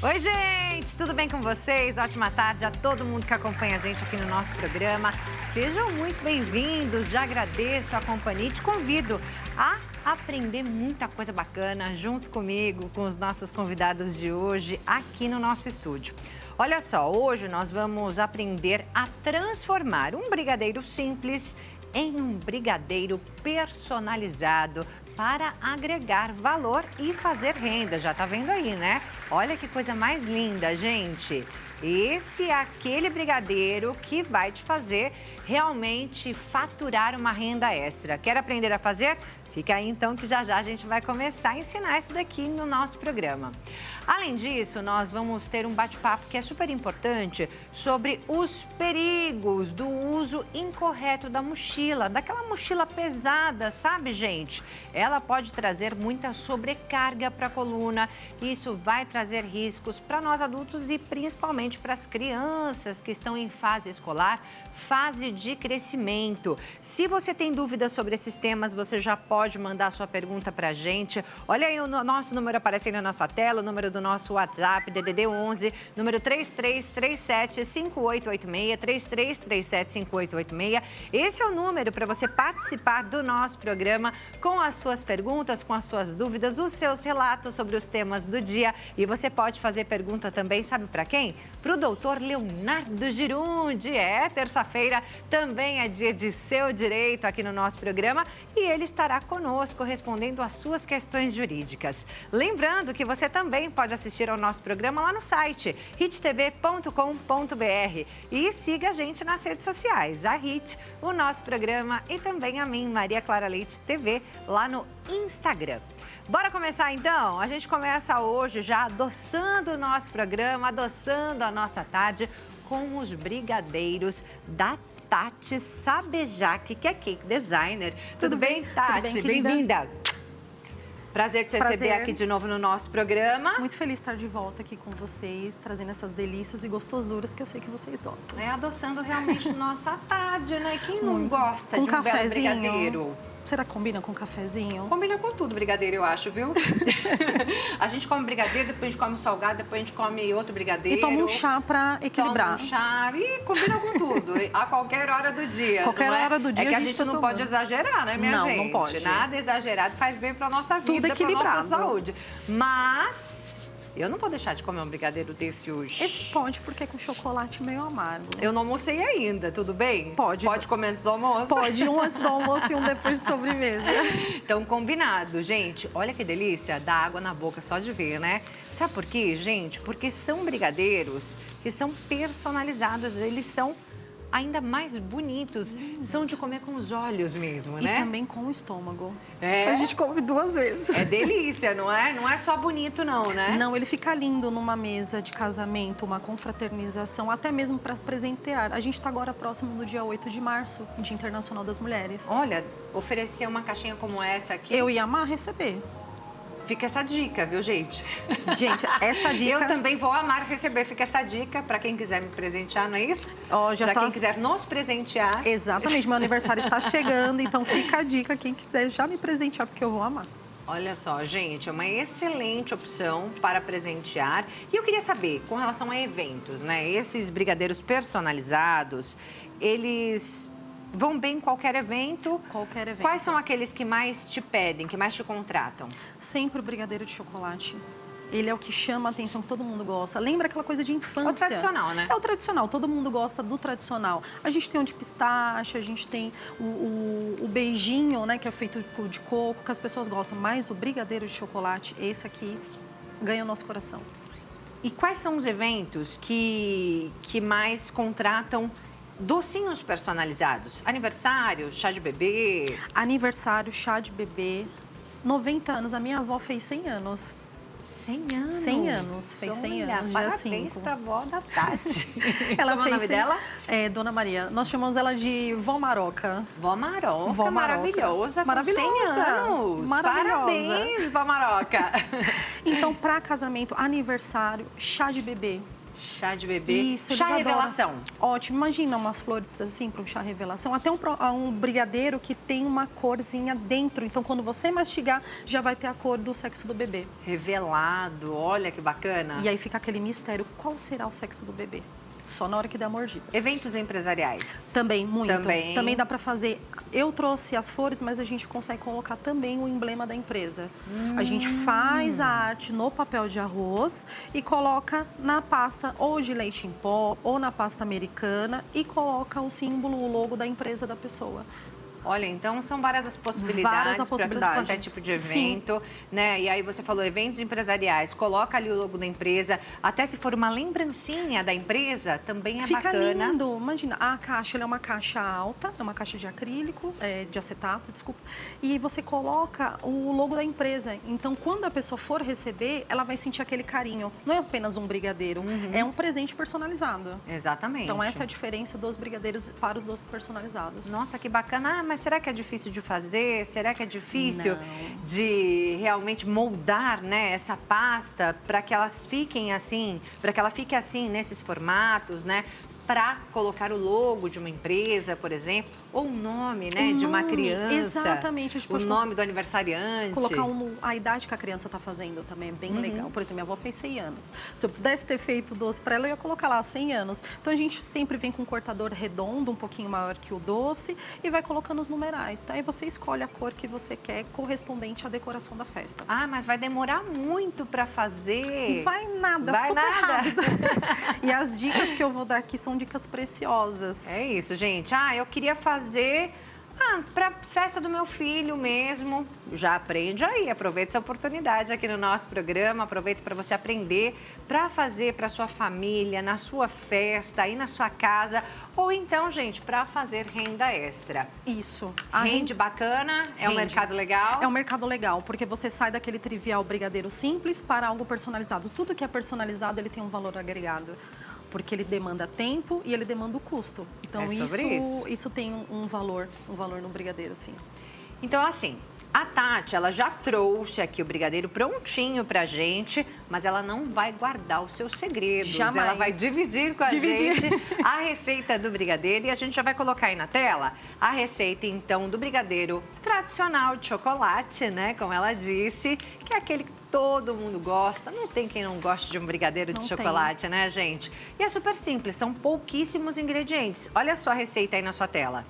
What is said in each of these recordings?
Oi, gente! Tudo bem com vocês? Ótima tarde a todo mundo que acompanha a gente aqui no nosso programa. Sejam muito bem-vindos, já agradeço a companhia e te convido a aprender muita coisa bacana junto comigo, com os nossos convidados de hoje aqui no nosso estúdio. Olha só, hoje nós vamos aprender a transformar um brigadeiro simples em um brigadeiro personalizado para agregar valor e fazer renda. Já tá vendo aí, né? Olha que coisa mais linda, gente. Esse é aquele brigadeiro que vai te fazer realmente faturar uma renda extra. Quer aprender a fazer? Fica aí então que já a gente vai começar a ensinar isso daqui no nosso programa. Além disso, nós vamos ter um bate-papo que é super importante sobre os perigos do uso incorreto da mochila, daquela mochila pesada, sabe, gente? Ela pode trazer muita sobrecarga para a coluna. Isso vai trazer riscos para nós adultos e principalmente para as crianças que estão em fase escolar, fase de crescimento. Se você tem dúvidas sobre esses temas, você já pode mandar sua pergunta para a gente. Olha aí o nosso número aparecendo na nossa tela, o número do nosso WhatsApp, DDD 11, número 3337-5886, 3337-5886. Esse é o número para você participar do nosso programa com as suas perguntas, com as suas dúvidas, os seus relatos sobre os temas do dia. E você pode fazer pergunta também, sabe para quem? Para o doutor Leonardo Girundi. Terça-feira também é dia de Seu Direito aqui no nosso programa e ele estará conosco respondendo às suas questões jurídicas. Lembrando que você também pode assistir ao nosso programa lá no site hittv.com.br e siga a gente nas redes sociais, a Hit, o nosso programa e também a mim, Maria Clara Leite TV, lá no Instagram. Bora começar então? A gente começa hoje já adoçando o nosso programa, adoçando a nossa tarde com os brigadeiros da Tati Sabejac, que é cake designer. Tudo bem, Tati? Bem-vinda. Prazer te receber aqui de novo no nosso programa. Muito feliz de estar de volta aqui com vocês, trazendo essas delícias e gostosuras que eu sei que vocês gostam. Adoçando realmente nossa tarde, né? Quem não gosta com de um belo brigadeiro? Será que combina com cafezinho? Combina com tudo, brigadeiro, eu acho, viu? A gente come brigadeiro, depois a gente come salgado, depois a gente come outro brigadeiro. E toma um chá pra equilibrar. Toma um chá e combina com tudo, a qualquer hora do dia. Qualquer hora do dia é que a gente não pode exagerar, né, minha gente? Não pode. Nada exagerado faz bem pra nossa vida, tudo equilibrado. Pra nossa saúde. Mas eu não vou deixar de comer um brigadeiro desse hoje. Esse pode, porque é com chocolate meio amargo. Eu não almocei ainda, tudo bem? Pode. Pode comer antes do almoço? Pode, um antes do almoço e um depois de sobremesa. Então, combinado. Gente, olha que delícia, dá água na boca só de ver, né? Sabe por quê, gente? Porque são brigadeiros que são personalizados, eles são ainda mais bonitos, são de comer com os olhos mesmo, né? E também com o estômago. A gente come 2 vezes. É delícia, não é? Não é só bonito não, né? Não, ele fica lindo numa mesa de casamento, uma confraternização, até mesmo para presentear. A gente está agora próximo do dia 8 de março, Dia Internacional das Mulheres. Olha, oferecer uma caixinha como essa aqui... Eu ia amar receber. Fica essa dica, viu, gente? Gente, essa dica... Eu também vou amar receber. Fica essa dica para quem quiser me presentear, não é isso? Para quem quiser nos presentear. Exatamente, meu aniversário está chegando, então fica a dica, quem quiser já me presentear, porque eu vou amar. Olha só, gente, é uma excelente opção para presentear. E eu queria saber, com relação a eventos, né? Esses brigadeiros personalizados, eles... vão bem em qualquer evento? Qualquer evento. Quais são aqueles que mais te pedem, que mais te contratam? Sempre o brigadeiro de chocolate. Ele é o que chama a atenção, que todo mundo gosta. Lembra aquela coisa de infância? É o tradicional, né? É o tradicional, todo mundo gosta do tradicional. A gente tem o de pistache, a gente tem o beijinho, né, que é feito de coco, que as pessoas gostam. Mas o brigadeiro de chocolate, esse aqui, ganha o nosso coração. E quais são os eventos que mais contratam docinhos personalizados? Aniversário, chá de bebê? Aniversário, chá de bebê. 90 anos. A minha avó fez 100 anos. 100 anos? 100 anos. Fez 100 anos, dia Parabéns 5. pra avó da Tati. Ela Como fez é o nome dela? É, Dona Maria. Nós chamamos ela de Vó Maroca. Vó Maroca, Vó Maroca. Maravilhosa, Maravilhosa. com 100 anos. Maravilhosa. Parabéns, Vó Maroca. Então, para casamento, aniversário, chá de bebê. Chá de bebê. Isso, chá eles revelação. Adoram. Ótimo, imagina umas flores assim para um chá revelação. Até um brigadeiro que tem uma corzinha dentro. Então, quando você mastigar, já vai ter a cor do sexo do bebê. Revelado, olha que bacana. E aí fica aquele mistério, qual será o sexo do bebê? Só na hora que der a mordida. Eventos empresariais. Também, muito. Também dá para fazer. Eu trouxe as flores, mas a gente consegue colocar também o emblema da empresa. A gente faz a arte no papel de arroz e coloca na pasta ou de leite em pó ou na pasta americana e coloca o símbolo, o logo da empresa da pessoa. Olha, então são várias as possibilidades para tudo quanto é tipo de evento, né? E aí você falou eventos empresariais, coloca ali o logo da empresa, até se for uma lembrancinha da empresa, também é Fica bacana. lindo. Imagina, a caixa ela é uma caixa alta, é uma caixa de acrílico, de acetato, desculpa. E você coloca o logo da empresa. Então, quando a pessoa for receber, ela vai sentir aquele carinho. Não é apenas um brigadeiro, é um presente personalizado. Exatamente. Então, essa é a diferença dos brigadeiros para os doces personalizados. Nossa, que bacana. Mas será que é difícil de fazer? Será que é difícil de realmente moldar, né, essa pasta para que elas fiquem assim, para que ela fique assim nesses formatos, né? Para colocar o logo de uma empresa, por exemplo, ou o nome, né, de uma criança. Exatamente. A gente pode nome do aniversariante. Colocar a idade que a criança está fazendo também é bem legal. Por exemplo, minha avó fez 100 anos. Se eu pudesse ter feito doce para ela, eu ia colocar lá 100 anos. Então, a gente sempre vem com um cortador redondo, um pouquinho maior que o doce, e vai colocando os numerais, tá? E você escolhe a cor que você quer, correspondente à decoração da festa. Ah, mas vai demorar muito para fazer. Vai nada, super rápido. E as dicas que eu vou dar aqui são dicas preciosas. É isso, gente. Ah, eu queria fazer para festa do meu filho mesmo. Já aprende aí, aproveita essa oportunidade aqui no nosso programa, aproveita para você aprender para fazer para sua família, na sua festa, aí na sua casa, ou então, gente, para fazer renda extra. Isso. Rende bacana, é um mercado legal? É um mercado legal, porque você sai daquele trivial brigadeiro simples para algo personalizado. Tudo que é personalizado, ele tem um valor agregado. Porque ele demanda tempo e ele demanda o custo. Então, isso tem um valor no brigadeiro, sim. Então, assim, a Tati, ela já trouxe aqui o brigadeiro prontinho pra gente, mas ela não vai guardar os seus segredos. Jamais. Ela vai dividir com a gente a receita do brigadeiro e a gente já vai colocar aí na tela a receita, então, do brigadeiro tradicional de chocolate, né? Como ela disse, que é aquele que todo mundo gosta. Não tem quem não goste de um brigadeiro de chocolate, né, gente? E é super simples, são pouquíssimos ingredientes. Olha só a receita aí na sua tela.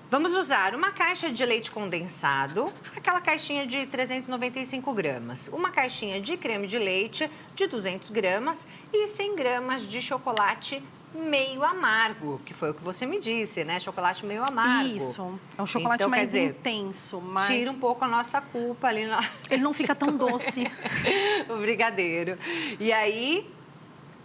Vamos usar uma caixa de leite condensado, aquela caixinha de 395 gramas, uma caixinha de creme de leite de 200 gramas e 100 gramas de chocolate meio amargo, que foi o que você me disse, né? Chocolate meio amargo. Isso, é um chocolate então, mais intenso. Mas... tira um pouco a nossa culpa ali. Ele não fica tão doce. O brigadeiro. E aí...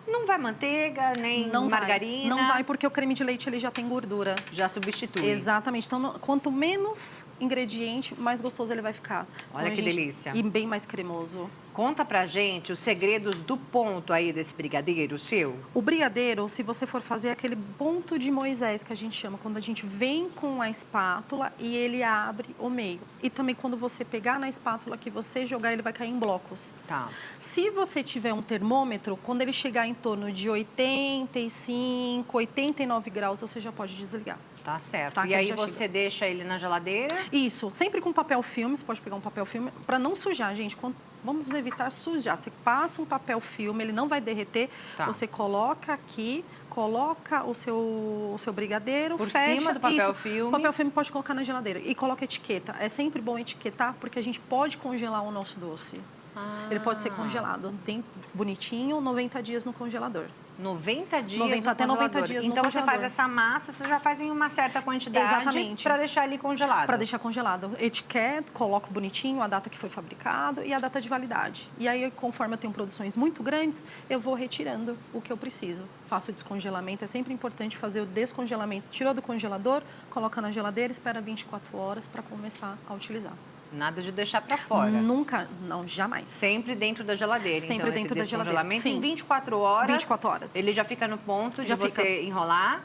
não vai manteiga, nem margarina? Não vai, porque o creme de leite ele já tem gordura. Já substitui. Exatamente. Então, quanto menos ingrediente, mais gostoso ele vai ficar. Olha então, que delícia. E bem mais cremoso. Conta pra gente os segredos do ponto aí desse brigadeiro seu. O brigadeiro, se você for fazer aquele ponto de Moisés, que a gente chama, quando a gente vem com a espátula e ele abre o meio. E também quando você pegar na espátula que você jogar, ele vai cair em blocos. Tá. Se você tiver um termômetro, quando ele chegar em torno de 85, 89 graus, você já pode desligar. Tá certo. Tá, e aí você deixa ele na geladeira? Isso, sempre com papel filme, você pode pegar um papel filme, para não sujar, gente. Vamos evitar sujar. Você passa um papel filme, ele não vai derreter. Tá. Você coloca aqui, coloca o seu brigadeiro, por fecha. Cima do papel filme. O papel filme pode colocar na geladeira. E coloca etiqueta. É sempre bom etiquetar, porque a gente pode congelar o nosso doce. Ele pode ser congelado. Tem bonitinho, 90 dias no congelador. 90 dias até 90 dias no Então congelador. você faz essa massa, você já faz em uma certa quantidade para deixar ali congelado. Para deixar congelado. Etiqueta, coloco bonitinho a data que foi fabricado e a data de validade. E aí, conforme eu tenho produções muito grandes, eu vou retirando o que eu preciso. Faço o descongelamento, é sempre importante fazer o descongelamento. Tirou do congelador, coloca na geladeira, espera 24 horas para começar a utilizar. Nada de deixar para fora. Nunca, não, jamais. Sempre dentro da geladeira. Sempre então, dentro da geladeira. Sim. Em 24 horas. 24 horas. Ele já fica no ponto de você enrolar.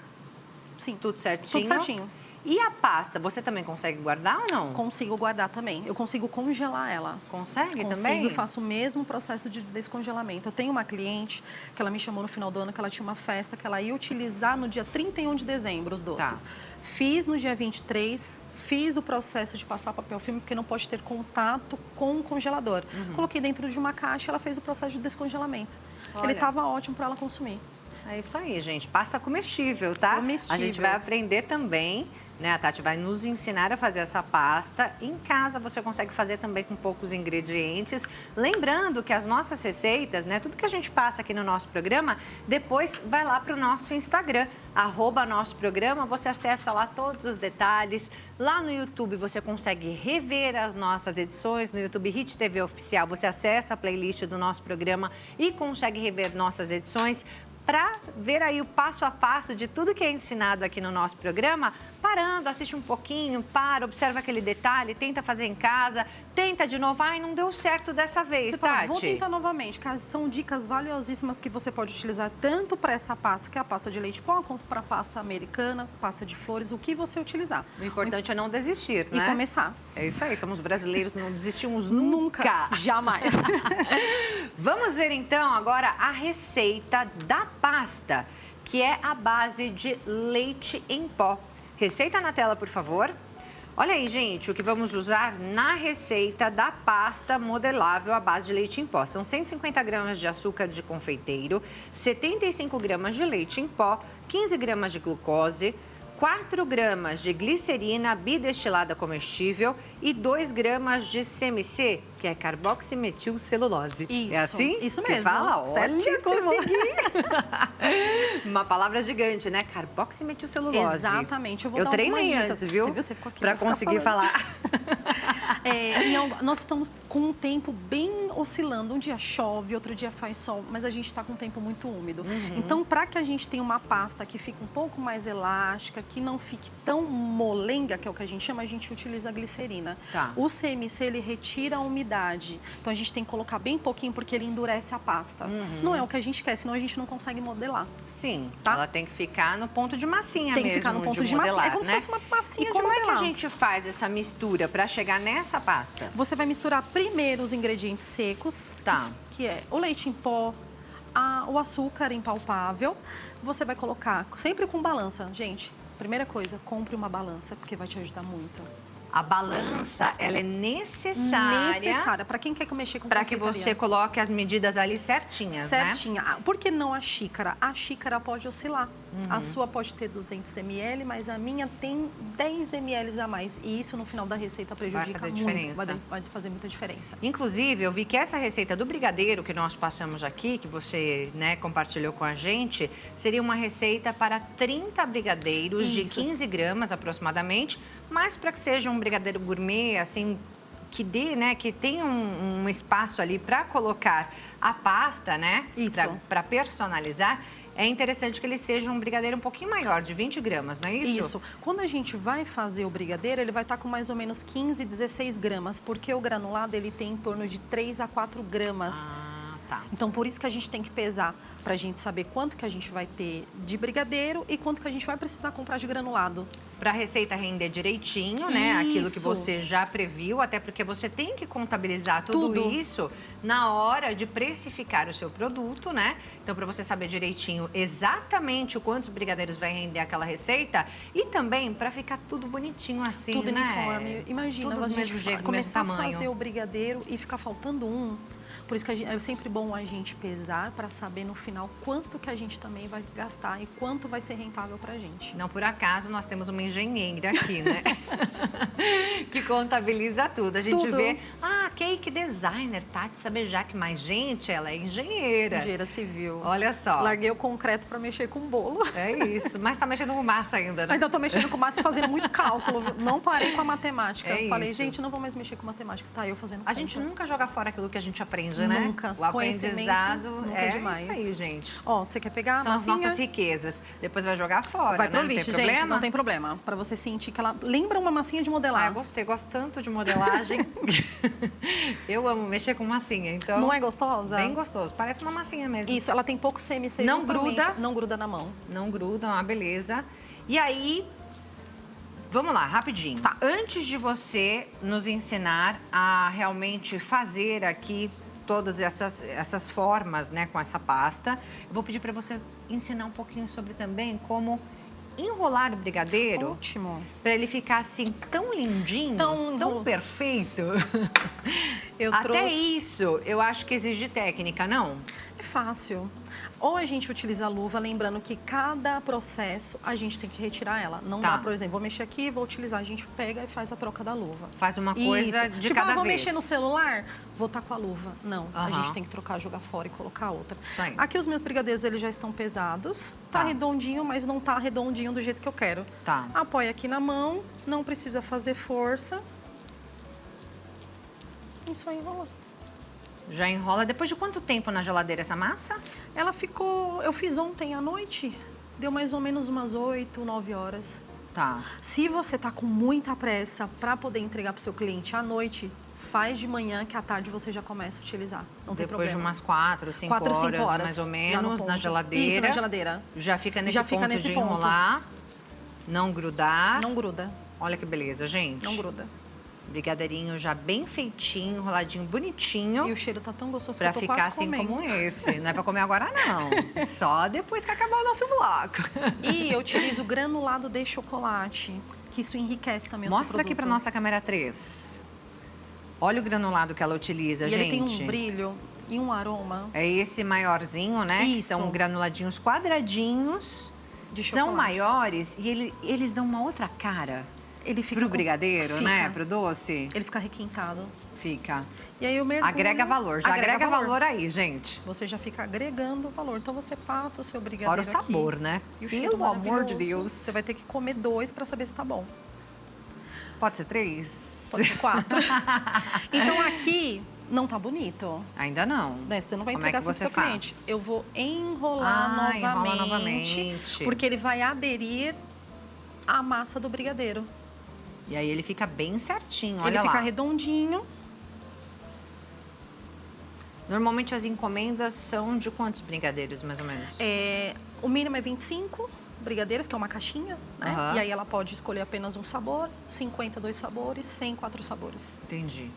Sim. Tudo certinho. Tudo certinho. E a pasta, você também consegue guardar ou não? Consigo guardar também. Eu consigo congelar ela. Consegue também? Consigo, faço o mesmo processo de descongelamento. Eu tenho uma cliente que ela me chamou no final do ano que ela tinha uma festa que ela ia utilizar no dia 31 de dezembro os doces. Tá. Fiz no dia 23, fiz o processo de passar papel filme porque não pode ter contato com o congelador. Coloquei dentro de uma caixa, ela fez o processo de descongelamento. Olha. Ele estava ótimo para ela consumir. É isso aí, gente. Pasta comestível, tá? Comestível. A gente vai aprender também, né? A Tati vai nos ensinar a fazer essa pasta. Em casa você consegue fazer também com poucos ingredientes. Lembrando que as nossas receitas, né? Tudo que a gente passa aqui no nosso programa, depois vai lá para o nosso Instagram, @nosso programa. Você acessa lá todos os detalhes. Lá no YouTube você consegue rever as nossas edições. No YouTube Hit TV Oficial você acessa a playlist do nosso programa e consegue rever nossas edições. Para ver aí o passo a passo de tudo que é ensinado aqui no nosso programa, parando, assiste um pouquinho, para, observa aquele detalhe, tenta fazer em casa, tenta de novo. Ai, não deu certo dessa vez, Você Tati. fala, vou tentar novamente. São dicas valiosíssimas que você pode utilizar tanto para essa pasta, que é a pasta de leite pó, quanto para a pasta americana, pasta de flores, o que você utilizar. O importante é não desistir, E né? começar. É isso aí, somos brasileiros, não desistimos nunca. Jamais. Vamos ver então agora a receita da pasta, que é a base de leite em pó. Receita na tela, por favor. Olha aí, gente, o que vamos usar na receita da pasta modelável à base de leite em pó. São 150 gramas de açúcar de confeiteiro, 75 gramas de leite em pó, 15 gramas de glucose, 4 gramas de glicerina bidestilada comestível e 2 gramas de CMC, que é carboximetilcelulose. Isso, é assim? isso que mesmo. fala? Olha, Certíssimo. consegui! Uma palavra gigante, né? Carboximetilcelulose. Exatamente. Eu vou Eu dar treinei algumas antes, dicas. viu? Você viu? Você ficou aqui pra pra ficar conseguir falando. falar. Nós estamos com um tempo bem oscilando. Um dia chove, outro dia faz sol, mas a gente está com um tempo muito úmido. Então, para que a gente tenha uma pasta que fique um pouco mais elástica, que não fique tão molenga, que é o que a gente chama, a gente utiliza a glicerina. Tá. O CMC, ele retira a umidade. Então, a gente tem que colocar bem pouquinho, porque ele endurece a pasta. Não é o que a gente quer, senão a gente não consegue modelar. Sim, Tá? ela tem que ficar no ponto de massinha Tem que mesmo, ficar no ponto de modelar, massinha. É como né? se fosse uma massinha E de como modelar. é que a gente faz essa mistura para chegar nessa pasta? Você vai misturar primeiro os ingredientes secos, Tá. que é o leite em pó, o açúcar impalpável. Você vai colocar sempre com balança. Gente, primeira coisa, compre uma balança, porque vai te ajudar muito. A balança, ela é necessária Necessária. Para quem quer mexer com para que confeitaria. você coloque as medidas ali certinhas, né? Certinha. Por que não a xícara? A xícara pode oscilar. A sua pode ter 200 ml, mas a minha tem 10 ml a mais. E isso, no final da receita, prejudica fazer muito. diferença. Vai fazer muita diferença. Inclusive, eu vi que essa receita do brigadeiro que nós passamos aqui, que você, né, compartilhou com a gente, seria uma receita para 30 brigadeiros de Isso. 15 gramas aproximadamente, mas para que seja um brigadeiro gourmet, assim, que dê, né, que tenha um espaço ali para colocar a pasta, né, Isso. para personalizar. É interessante que ele seja um brigadeiro um pouquinho maior, de 20 gramas, não é isso? Isso. Quando a gente vai fazer o brigadeiro, ele vai estar com mais ou menos 15, 16 gramas, porque o granulado ele tem em torno de 3 a 4 gramas. Ah, tá. Então, por isso que a gente tem que pesar, para a gente saber quanto que a gente vai ter de brigadeiro e quanto que a gente vai precisar comprar de granulado. Para a receita render direitinho, né? Aquilo que Isso. você já previu, até porque você tem que contabilizar tudo isso na hora de precificar o seu produto, né? Então, para você saber direitinho exatamente o quantos brigadeiros vai render aquela receita e também para ficar tudo bonitinho assim, Tudo né? uniforme. Imagina, Tudo do a gente mesmo jeito, do mesmo começar a tamanho. fazer o brigadeiro e ficar faltando um. Por isso que é sempre bom a gente pesar para saber no final quanto que a gente também vai gastar e quanto vai ser rentável para a gente. Não por acaso nós temos uma engenheira aqui, né? que contabiliza tudo. A gente Tudo. vê, cake designer, Tati Sabejac, mas gente, ela é engenheira. Engenheira civil. Olha só. Larguei o concreto para mexer com bolo. É isso, mas tá mexendo com massa ainda, né? Ainda estou mexendo com massa e fazendo muito cálculo. Não parei com a matemática. É Falei, isso. gente, não vou mais mexer com matemática. Tá, eu fazendo A gente conta. nunca joga fora aquilo que a gente aprende, né? Nunca. O aprendizado Conhecimento nunca é demais. isso aí, gente. Ó, você quer pegar a São as massinha? nossas riquezas. Depois vai jogar fora, Vai né? pro Não lixo, tem gente. problema? Não tem problema. Para você sentir que ela lembra uma massinha de modelar. Eu gostei, gosto tanto de modelagem. Eu amo mexer com massinha, então... Não é gostosa? Bem gostoso, parece uma massinha mesmo. Isso, ela tem pouco CMC. Não justamente, gruda. Não gruda na mão. Não gruda, uma beleza. E aí, Vamos lá, rapidinho. Tá. Antes de você nos ensinar a realmente fazer aqui todas essas formas, né, com essa pasta, eu vou pedir para você ensinar um pouquinho sobre também como enrolar o brigadeiro. Ótimo. Para ele ficar assim tão lindinho, tão perfeito. Até isso, eu acho que exige técnica, não? É fácil. Ou a gente utiliza a luva, lembrando que cada processo a gente tem que retirar ela. Não dá, por exemplo, vou mexer aqui, vou utilizar, a gente pega e faz a troca da luva. Faz uma coisa de tipo, cada vez. Vou mexer no celular, vou estar com a luva. Não, a gente tem que trocar, jogar fora e colocar outra. Aqui os meus brigadeiros, eles já estão pesados. Tá redondinho, mas não tá redondinho do jeito que eu quero. Tá. Apoia aqui na mão, não precisa fazer força. E só enrola. Já enrola. Depois de quanto tempo na geladeira essa massa? Ela ficou... Eu fiz ontem à noite. Deu mais ou menos umas 8, 9 horas. Tá. Se você tá com muita pressa para poder entregar pro seu cliente à noite, faz de manhã que à tarde você já começa a utilizar. Não tem problema. Depois de umas 4, 5 horas, mais ou menos, na geladeira. Isso, na geladeira. Já fica nesse ponto de enrolar, não grudar. Não gruda. Olha que beleza, gente. Não gruda. Brigadeirinho já bem feitinho, enroladinho, bonitinho. E o cheiro tá tão gostoso pra que eu tô ficar quase assim comendo. como esse. Não é pra comer agora, não. Só depois que acabar o nosso bloco. E eu utilizo granulado de chocolate, que isso enriquece também o seu produto. Mostra aqui pra nossa câmera 3. Olha o granulado que ela utiliza, gente. Ele tem um brilho e um aroma. É esse maiorzinho, né? Isso. São granuladinhos quadradinhos. De são chocolate. maiores e eles dão uma outra cara. Ele fica pro brigadeiro, né? Pro doce. Ele fica requintado. Fica. E aí eu mergulho. Agrega valor. Já agrega valor aí, gente. Você já fica agregando valor. Então você passa o seu brigadeiro fora o sabor, aqui, né? E o cheiro Pelo amor de maravilhoso. Deus. Você vai ter que comer 2 para saber se tá bom. Pode ser 3? Pode ser 4. Então aqui não tá bonito. Ainda não. Né? Você não vai Como entregar é que pro você seu faz? cliente. Eu vou enrolar enrola novamente. Porque ele vai aderir à massa do brigadeiro. E aí ele fica bem certinho, olha ele lá. fica redondinho. Normalmente as encomendas são de quantos brigadeiros, mais ou menos? O mínimo é 25 brigadeiros, que é uma caixinha, né? E aí ela pode escolher apenas um sabor, 50, 2 sabores, 100, 4 sabores. Entendi.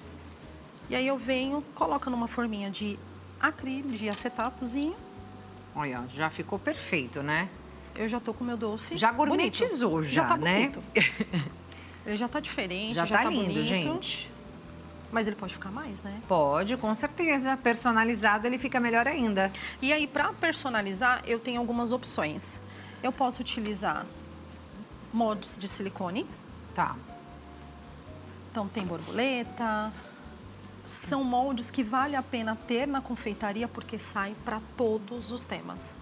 E aí eu venho, coloco numa forminha de acrílico, de acetatozinho. Olha, já ficou perfeito, né? Eu já tô com o meu doce. Já gourmetizou, bonito. já tá né? bonito. Ele já tá diferente, já tá lindo, bonito. gente. Mas ele pode ficar mais, né? Pode, com certeza. Personalizado, ele fica melhor ainda. E aí, para personalizar, eu tenho algumas opções. Eu posso utilizar moldes de silicone. Tá. Então, tem borboleta. São moldes que vale a pena ter na confeitaria, porque sai para todos os temas.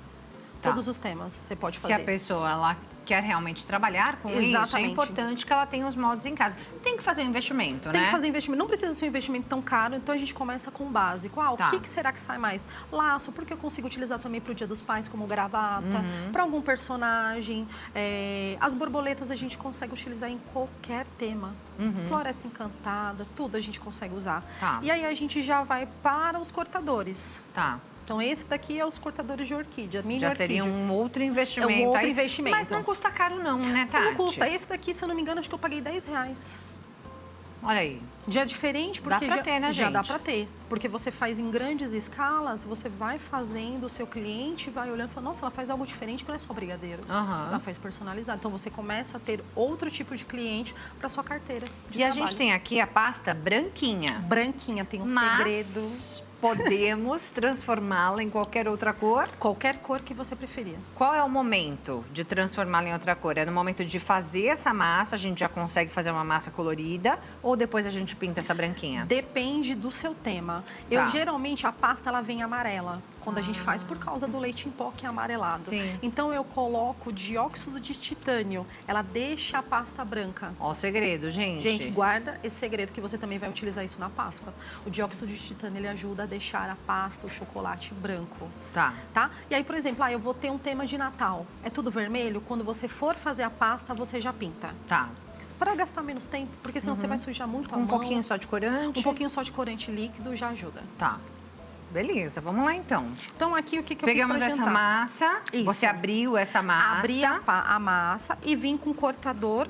Tá. Todos os temas você pode fazer. Se a pessoa ela quer realmente trabalhar com isso, é importante que ela tenha os moldes em casa. Tem que fazer um investimento, né? Tem que fazer um investimento. Não precisa ser um investimento tão caro, então a gente começa com o básico. O que será que sai mais? Laço, porque eu consigo utilizar também para o Dia dos Pais como gravata, para algum personagem. As borboletas a gente consegue utilizar em qualquer tema. Floresta Encantada, tudo a gente consegue usar. Tá. E aí a gente já vai para os cortadores. Tá. Então, esse daqui é os cortadores de orquídea, mini Já orquídea. seria um outro investimento. É um outro aí, investimento. Mas não custa caro não, né, Tati? Não custa. Esse daqui, se eu não me engano, acho que eu paguei R$10. Olha aí. Já é diferente, porque dá pra ter, né, já gente? dá pra ter. Porque você faz em grandes escalas, você vai fazendo, o seu cliente vai olhando e fala, nossa, ela faz algo diferente que não é só brigadeiro. Ela faz personalizado. Então, você começa a ter outro tipo de cliente para sua carteira de trabalho. A gente tem aqui a pasta branquinha. Branquinha, tem um segredo. Podemos transformá-la em qualquer outra cor? Qualquer cor que você preferir. Qual é o momento de transformá-la em outra cor? É no momento de fazer essa massa, a gente já consegue fazer uma massa colorida, ou depois a gente pinta essa branquinha? Depende do seu tema. Eu geralmente, a pasta ela vem amarela. Quando a gente faz por causa do leite em pó que é amarelado. Sim. Então eu coloco dióxido de titânio. Ela deixa a pasta branca. Ó o segredo, gente. Gente, guarda esse segredo que você também vai utilizar isso na Páscoa. O dióxido de titânio, ele ajuda a deixar a pasta, o chocolate branco. Tá. E aí, por exemplo, eu vou ter um tema de Natal. É tudo vermelho? Quando você for fazer a pasta, você já pinta. Tá. Para gastar menos tempo, porque senão você vai sujar muito a mão. Um pouquinho só de corante? Um pouquinho só de corante líquido já ajuda. Tá. Beleza, vamos lá então. Então, aqui o que eu Pegamos fiz pra essa jantar? massa, Isso. você abriu essa massa. Abri a massa e vim com o cortador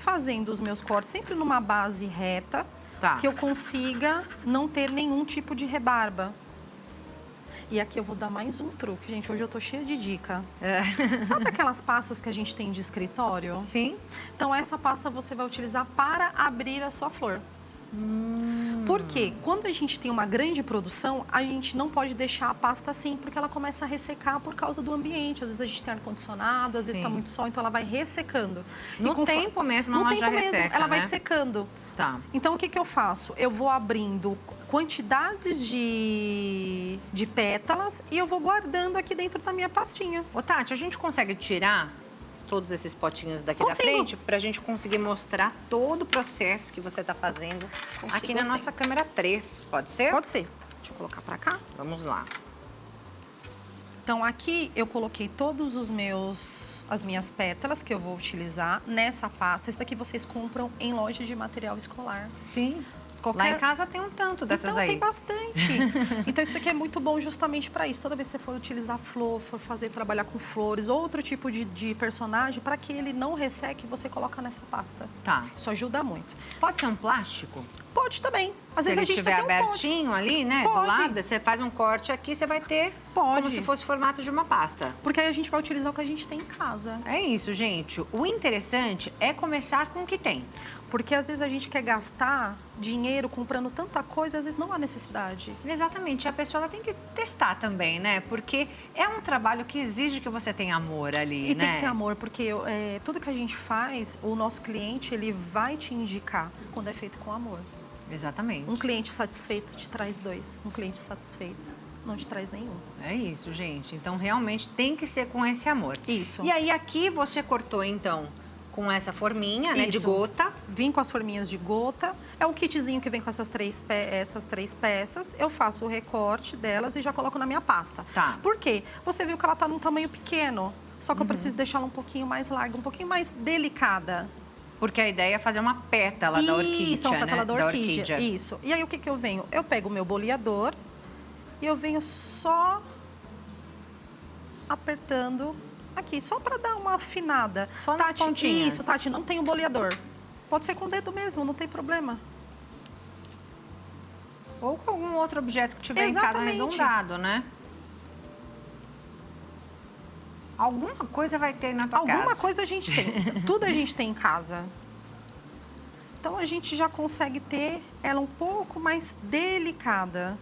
fazendo os meus cortes sempre numa base reta, Tá. que eu consiga não ter nenhum tipo de rebarba. E aqui eu vou dar mais um truque, gente. Hoje eu tô cheia de dica. Sabe aquelas pastas que a gente tem de escritório? Sim. Então, essa pasta você vai utilizar para abrir a sua flor. Porque quando a gente tem uma grande produção, a gente não pode deixar a pasta assim, porque ela começa a ressecar por causa do ambiente. Às vezes a gente tem ar-condicionado, às vezes está muito sol, então ela vai ressecando. No tempo mesmo, ela já resseca, ela vai né? secando. Tá. Então, o que eu faço? Eu vou abrindo quantidades de pétalas e eu vou guardando aqui dentro da minha pastinha. Ô, Tati, a gente consegue tirar todos esses potinhos daqui da frente pra gente conseguir mostrar todo o processo que você tá fazendo aqui na nossa câmera 3, pode ser? Pode ser. Deixa eu colocar pra cá. Vamos lá. Então, aqui eu coloquei todos as minhas pétalas que eu vou utilizar nessa pasta. Esse daqui vocês compram em loja de material escolar. Sim. Lá em casa tem um tanto dessas aí. Tem bastante. Então, isso daqui é muito bom justamente para isso. Toda vez que você for utilizar flor, for trabalhar com flores, outro tipo de personagem, para que ele não resseque, você coloca nessa pasta. Tá. Isso ajuda muito. Pode ser um plástico? Pode também. Às vezes Se ele a gente estiver tem um abertinho ali, né, Pode. do lado, você faz um corte aqui, você vai ter como se fosse o formato de uma pasta. Porque aí a gente vai utilizar o que a gente tem em casa. É isso, gente. O interessante é começar com o que tem. Porque às vezes a gente quer gastar dinheiro comprando tanta coisa, às vezes não há necessidade. Exatamente. A pessoa ela tem que testar também, né? Porque é um trabalho que exige que você tenha amor ali, e né? Tem que ter amor, porque tudo que a gente faz, o nosso cliente, ele vai te indicar quando é feito com amor. Exatamente. Um cliente satisfeito te traz 2. Um cliente satisfeito não te traz nenhum. É isso, gente. Então, realmente tem que ser com esse amor. Isso. E aí, aqui você cortou, então, com essa forminha, né, de gota. Vim com as forminhas de gota. É o kitzinho que vem com essas três peças. Eu faço o recorte delas e já coloco na minha pasta. Tá. Por quê? Você viu que ela tá num tamanho pequeno. Só que eu preciso deixá-la um pouquinho mais larga, um pouquinho mais delicada. Porque a ideia é fazer uma pétala da orquídea, Isso, uma pétala né? da orquídea. Isso. E aí, o que eu venho? Eu pego o meu boleador e eu venho só apertando aqui, só para dar uma afinada. Só nas pontinhas. Isso, Tati, não tem um boleador. Pode ser com o dedo mesmo, não tem problema. Ou com algum outro objeto que tiver em casa arredondado, né? Alguma coisa vai ter na tua casa. Alguma coisa a gente tem. Tudo a gente tem em casa. Então, a gente já consegue ter ela um pouco mais delicada.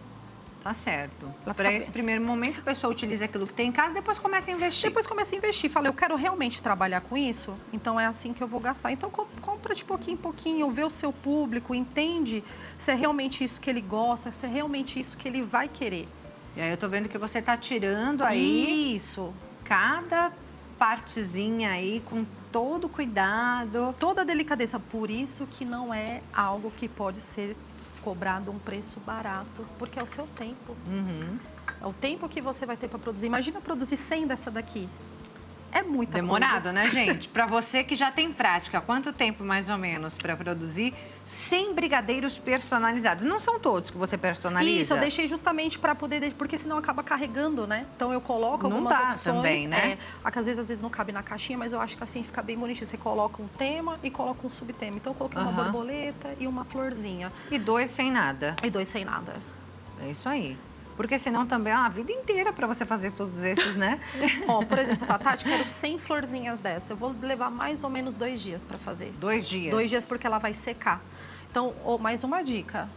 Tá certo. Ela Para fica esse bem. primeiro momento, a pessoa utiliza aquilo que tem em casa, depois começa a investir. Depois comecei a investir. Falei, eu quero realmente trabalhar com isso, então é assim que eu vou gastar. Então, compra de pouquinho em pouquinho, vê o seu público, entende se é realmente isso que ele gosta, se é realmente isso que ele vai querer. E aí eu tô vendo que você tá tirando aí Isso. cada partezinha aí com todo cuidado. Toda a delicadeza. Por isso que não é algo que pode ser cobrado um preço barato, porque é o seu tempo. É o tempo que você vai ter para produzir. Imagina produzir 100 dessa daqui. É muita Demorado, coisa. né, gente? Para você que já tem prática, quanto tempo mais ou menos para produzir 100 brigadeiros personalizados? Não são todos que você personaliza? Isso, eu deixei justamente para poder, porque senão acaba carregando, né? Então eu coloco Não algumas dá opções. também, né? Às vezes não cabe na caixinha, mas eu acho que assim fica bem bonitinho. Você coloca um tema e coloca um subtema. Então eu coloquei uma borboleta e uma florzinha. E 2 sem nada. E 2 sem nada. É isso aí. Porque senão também é uma vida inteira para você fazer todos esses, né? Ó, por exemplo, você fala, Tati, quero 100 florzinhas dessa. Eu vou levar mais ou menos 2 dias para fazer. 2 dias. 2 dias porque ela vai secar. Então, mais uma dica.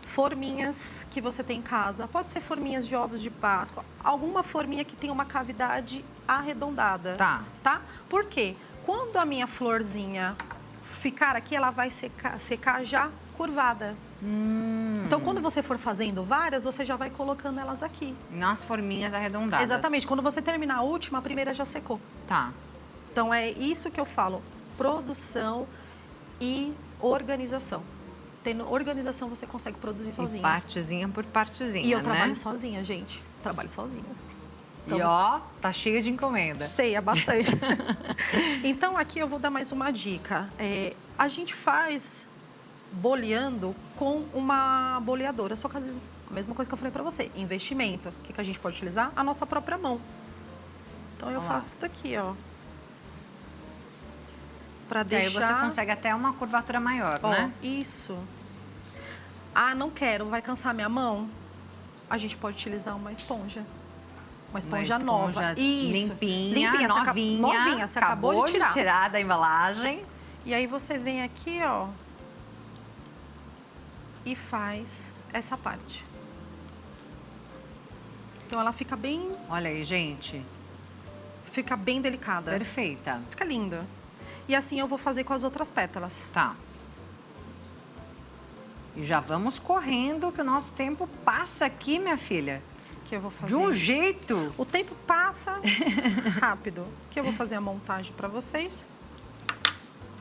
Forminhas que você tem em casa. Pode ser forminhas de ovos de Páscoa. Alguma forminha que tenha uma cavidade arredondada. Tá? Por quê? Quando a minha florzinha ficar aqui, ela vai secar já curvada. Então, quando você for fazendo várias, você já vai colocando elas aqui. Nas forminhas arredondadas. Exatamente. Quando você terminar a última, a primeira já secou. Tá. Então, é isso que eu falo. Produção e organização. Tendo organização, você consegue produzir sozinho. Partezinha por partezinha, E eu né? trabalho sozinha, gente. Trabalho sozinha. E ó, tá cheia de encomenda. Sei, bastante. Então, aqui eu vou dar mais uma dica. A gente faz boleando com uma boleadora. Só que às vezes, a mesma coisa que eu falei pra você, investimento. O que a gente pode utilizar? A nossa própria mão. Então, eu faço isso daqui, ó. Para deixar... Aí você consegue até uma curvatura maior, né? Isso. Ah, não quero, vai cansar minha mão? A gente pode utilizar uma esponja. Uma esponja nova. Isso. Limpinha, novinha. Novinha, você acabou de tirar da embalagem. E aí você vem aqui, ó, e faz essa parte. Então ela fica bem... Olha aí, gente. Fica bem delicada. Perfeita. Fica linda. E assim eu vou fazer com as outras pétalas. Tá. E já vamos correndo, que o nosso tempo passa aqui, minha filha. Que eu vou fazer. De um jeito. O tempo passa rápido. Que eu vou fazer a montagem pra vocês.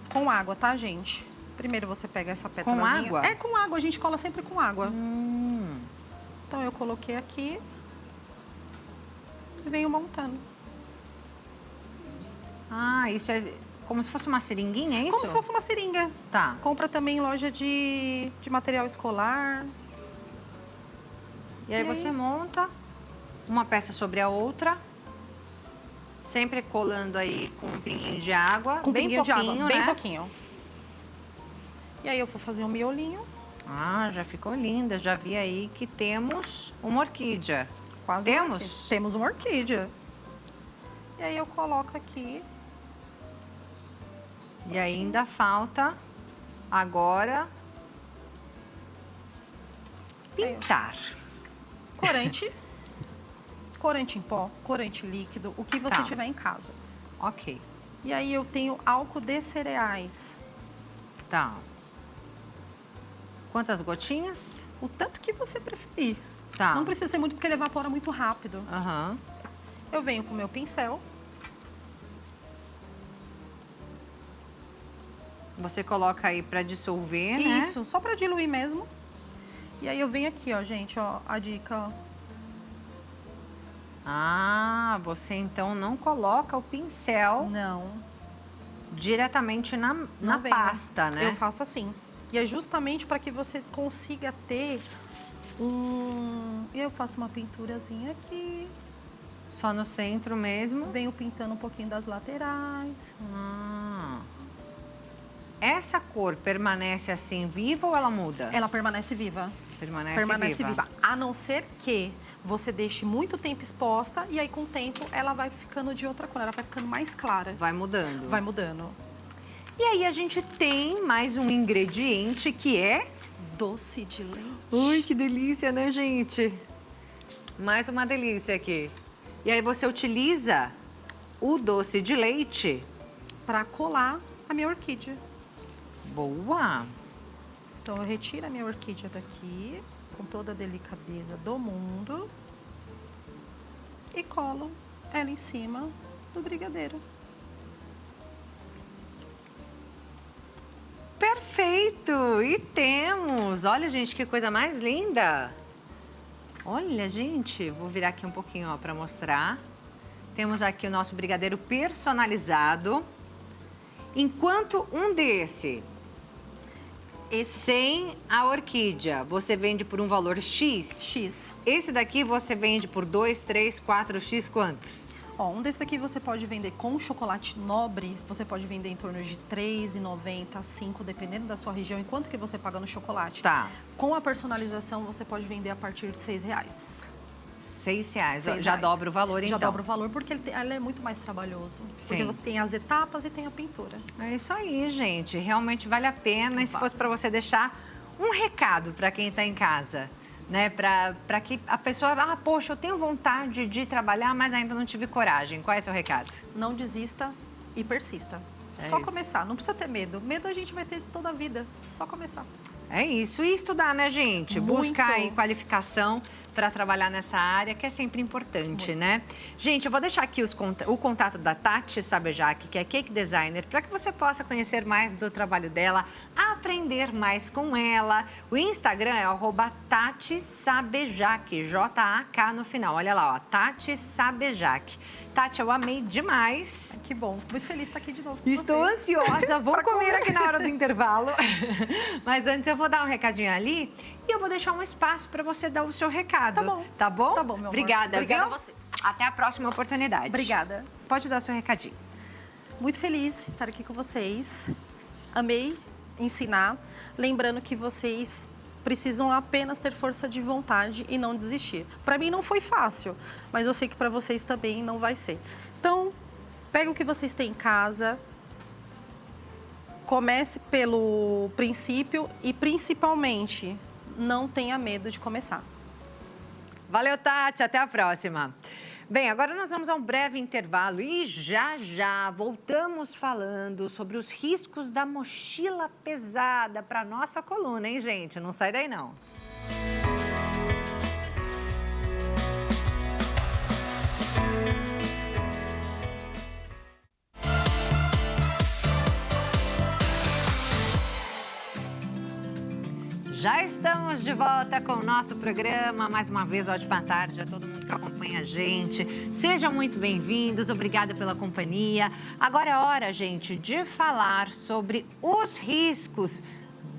Com água, tá, gente? Primeiro você pega essa pétalazinha. Com água? É, com água. A gente cola sempre com água. Então eu coloquei aqui. E venho montando. Ah, isso é como se fosse uma seringuinha, é isso? Como se fosse uma seringa. Tá. Compra também em loja de material escolar. E aí você monta uma peça sobre a outra, sempre colando aí com um pinguinho de água. Com bem pinguinho de água, né? bem pouquinho. E aí eu vou fazer um miolinho. Ah, já ficou linda. Já vi aí que temos uma orquídea. Quase Temos? uma orquídea. Temos uma orquídea. E aí eu coloco aqui. E ainda falta agora pintar. Corante. Corante em pó, corante líquido, o que você tiver em casa. Ok. E aí eu tenho álcool de cereais. Tá. Quantas gotinhas? O tanto que você preferir. Tá. Não precisa ser muito porque ele evapora muito rápido. Aham. Eu venho com o meu pincel. Você coloca aí pra dissolver, né? Isso, só pra diluir mesmo. E aí eu venho aqui, ó, gente, ó, a dica, ó. Ah, você então não coloca o pincel Não. diretamente na Venho. pasta, né? Eu faço assim. E é justamente para que você consiga ter E eu faço uma pinturazinha aqui. Só no centro mesmo? Venho pintando um pouquinho das laterais. Essa cor permanece assim viva ou ela muda? Ela permanece viva. Permanece viva. A não ser que você deixe muito tempo exposta e aí com o tempo ela vai ficando de outra cor, ela vai ficando mais clara. Vai mudando. Vai mudando. E aí a gente tem mais um ingrediente que é... Doce de leite. Ui, que delícia, né, gente? Mais uma delícia aqui. E aí você utiliza o doce de leite... Para colar a minha orquídea. Boa! Então eu retiro a minha orquídea daqui, com toda a delicadeza do mundo. E colo ela em cima do brigadeiro. Perfeito! E temos! Olha, gente, que coisa mais linda! Olha, gente, vou virar aqui um pouquinho, ó, para mostrar. Temos aqui o nosso brigadeiro personalizado. Enquanto um desse, sem a orquídea, você vende por um valor X? X. Esse daqui você vende por 2, 3, 4X quantos? Ó, um desse daqui você pode vender com chocolate nobre, você pode vender em torno de R$3,90 a R$5, dependendo da sua região, e quanto que você paga no chocolate. Tá. Com a personalização, você pode vender a partir de R$6. R$6. Já dobra o valor, então. Já dobra o valor, porque ele é muito mais trabalhoso. Sim. Porque você tem as etapas e tem a pintura. É isso aí, gente. Realmente vale a pena. E se fosse para você deixar um recado para quem está em casa, né? Para que a pessoa... poxa, eu tenho vontade de trabalhar, mas ainda não tive coragem. Qual é o seu recado? Não desista e persista. Só começar. Não precisa ter medo. Medo a gente vai ter toda a vida. Só começar. É isso. E estudar, né, gente? Muito. Buscar aí qualificação para trabalhar nessa área, que é sempre importante, né? Gente, eu vou deixar aqui o contato da Tati Sabejac, que é cake designer, para que você possa conhecer mais do trabalho dela, aprender mais com ela. O Instagram é @TatiSabejac, J-A-K no final. Olha lá, ó, Tati Sabejac. Tati, eu amei demais. Que bom. Muito feliz de estar aqui de novo com Estou vocês. ansiosa. Vou comer aqui na hora do intervalo. Mas antes eu vou dar um recadinho ali e eu vou deixar um espaço para você dar o seu recado. Tá bom. Tá bom? Tá bom, meu amor. Obrigada, Obrigada viu? a você. Até a próxima oportunidade. Obrigada. Pode dar seu recadinho. Muito feliz de estar aqui com vocês. Amei ensinar. Lembrando que vocês precisam apenas ter força de vontade e não desistir. Para mim não foi fácil, mas eu sei que para vocês também não vai ser. Então, pega o que vocês têm em casa, comece pelo princípio e, principalmente, não tenha medo de começar. Valeu, Tati. Até a próxima. Bem, agora nós vamos a um breve intervalo e já voltamos falando sobre os riscos da mochila pesada para nossa coluna, hein, gente? Não sai daí, não. Já estamos de volta com o nosso programa. Mais uma vez, ótima tarde a todo mundo que acompanha a gente. Sejam muito bem-vindos, obrigada pela companhia. Agora é hora, gente, de falar sobre os riscos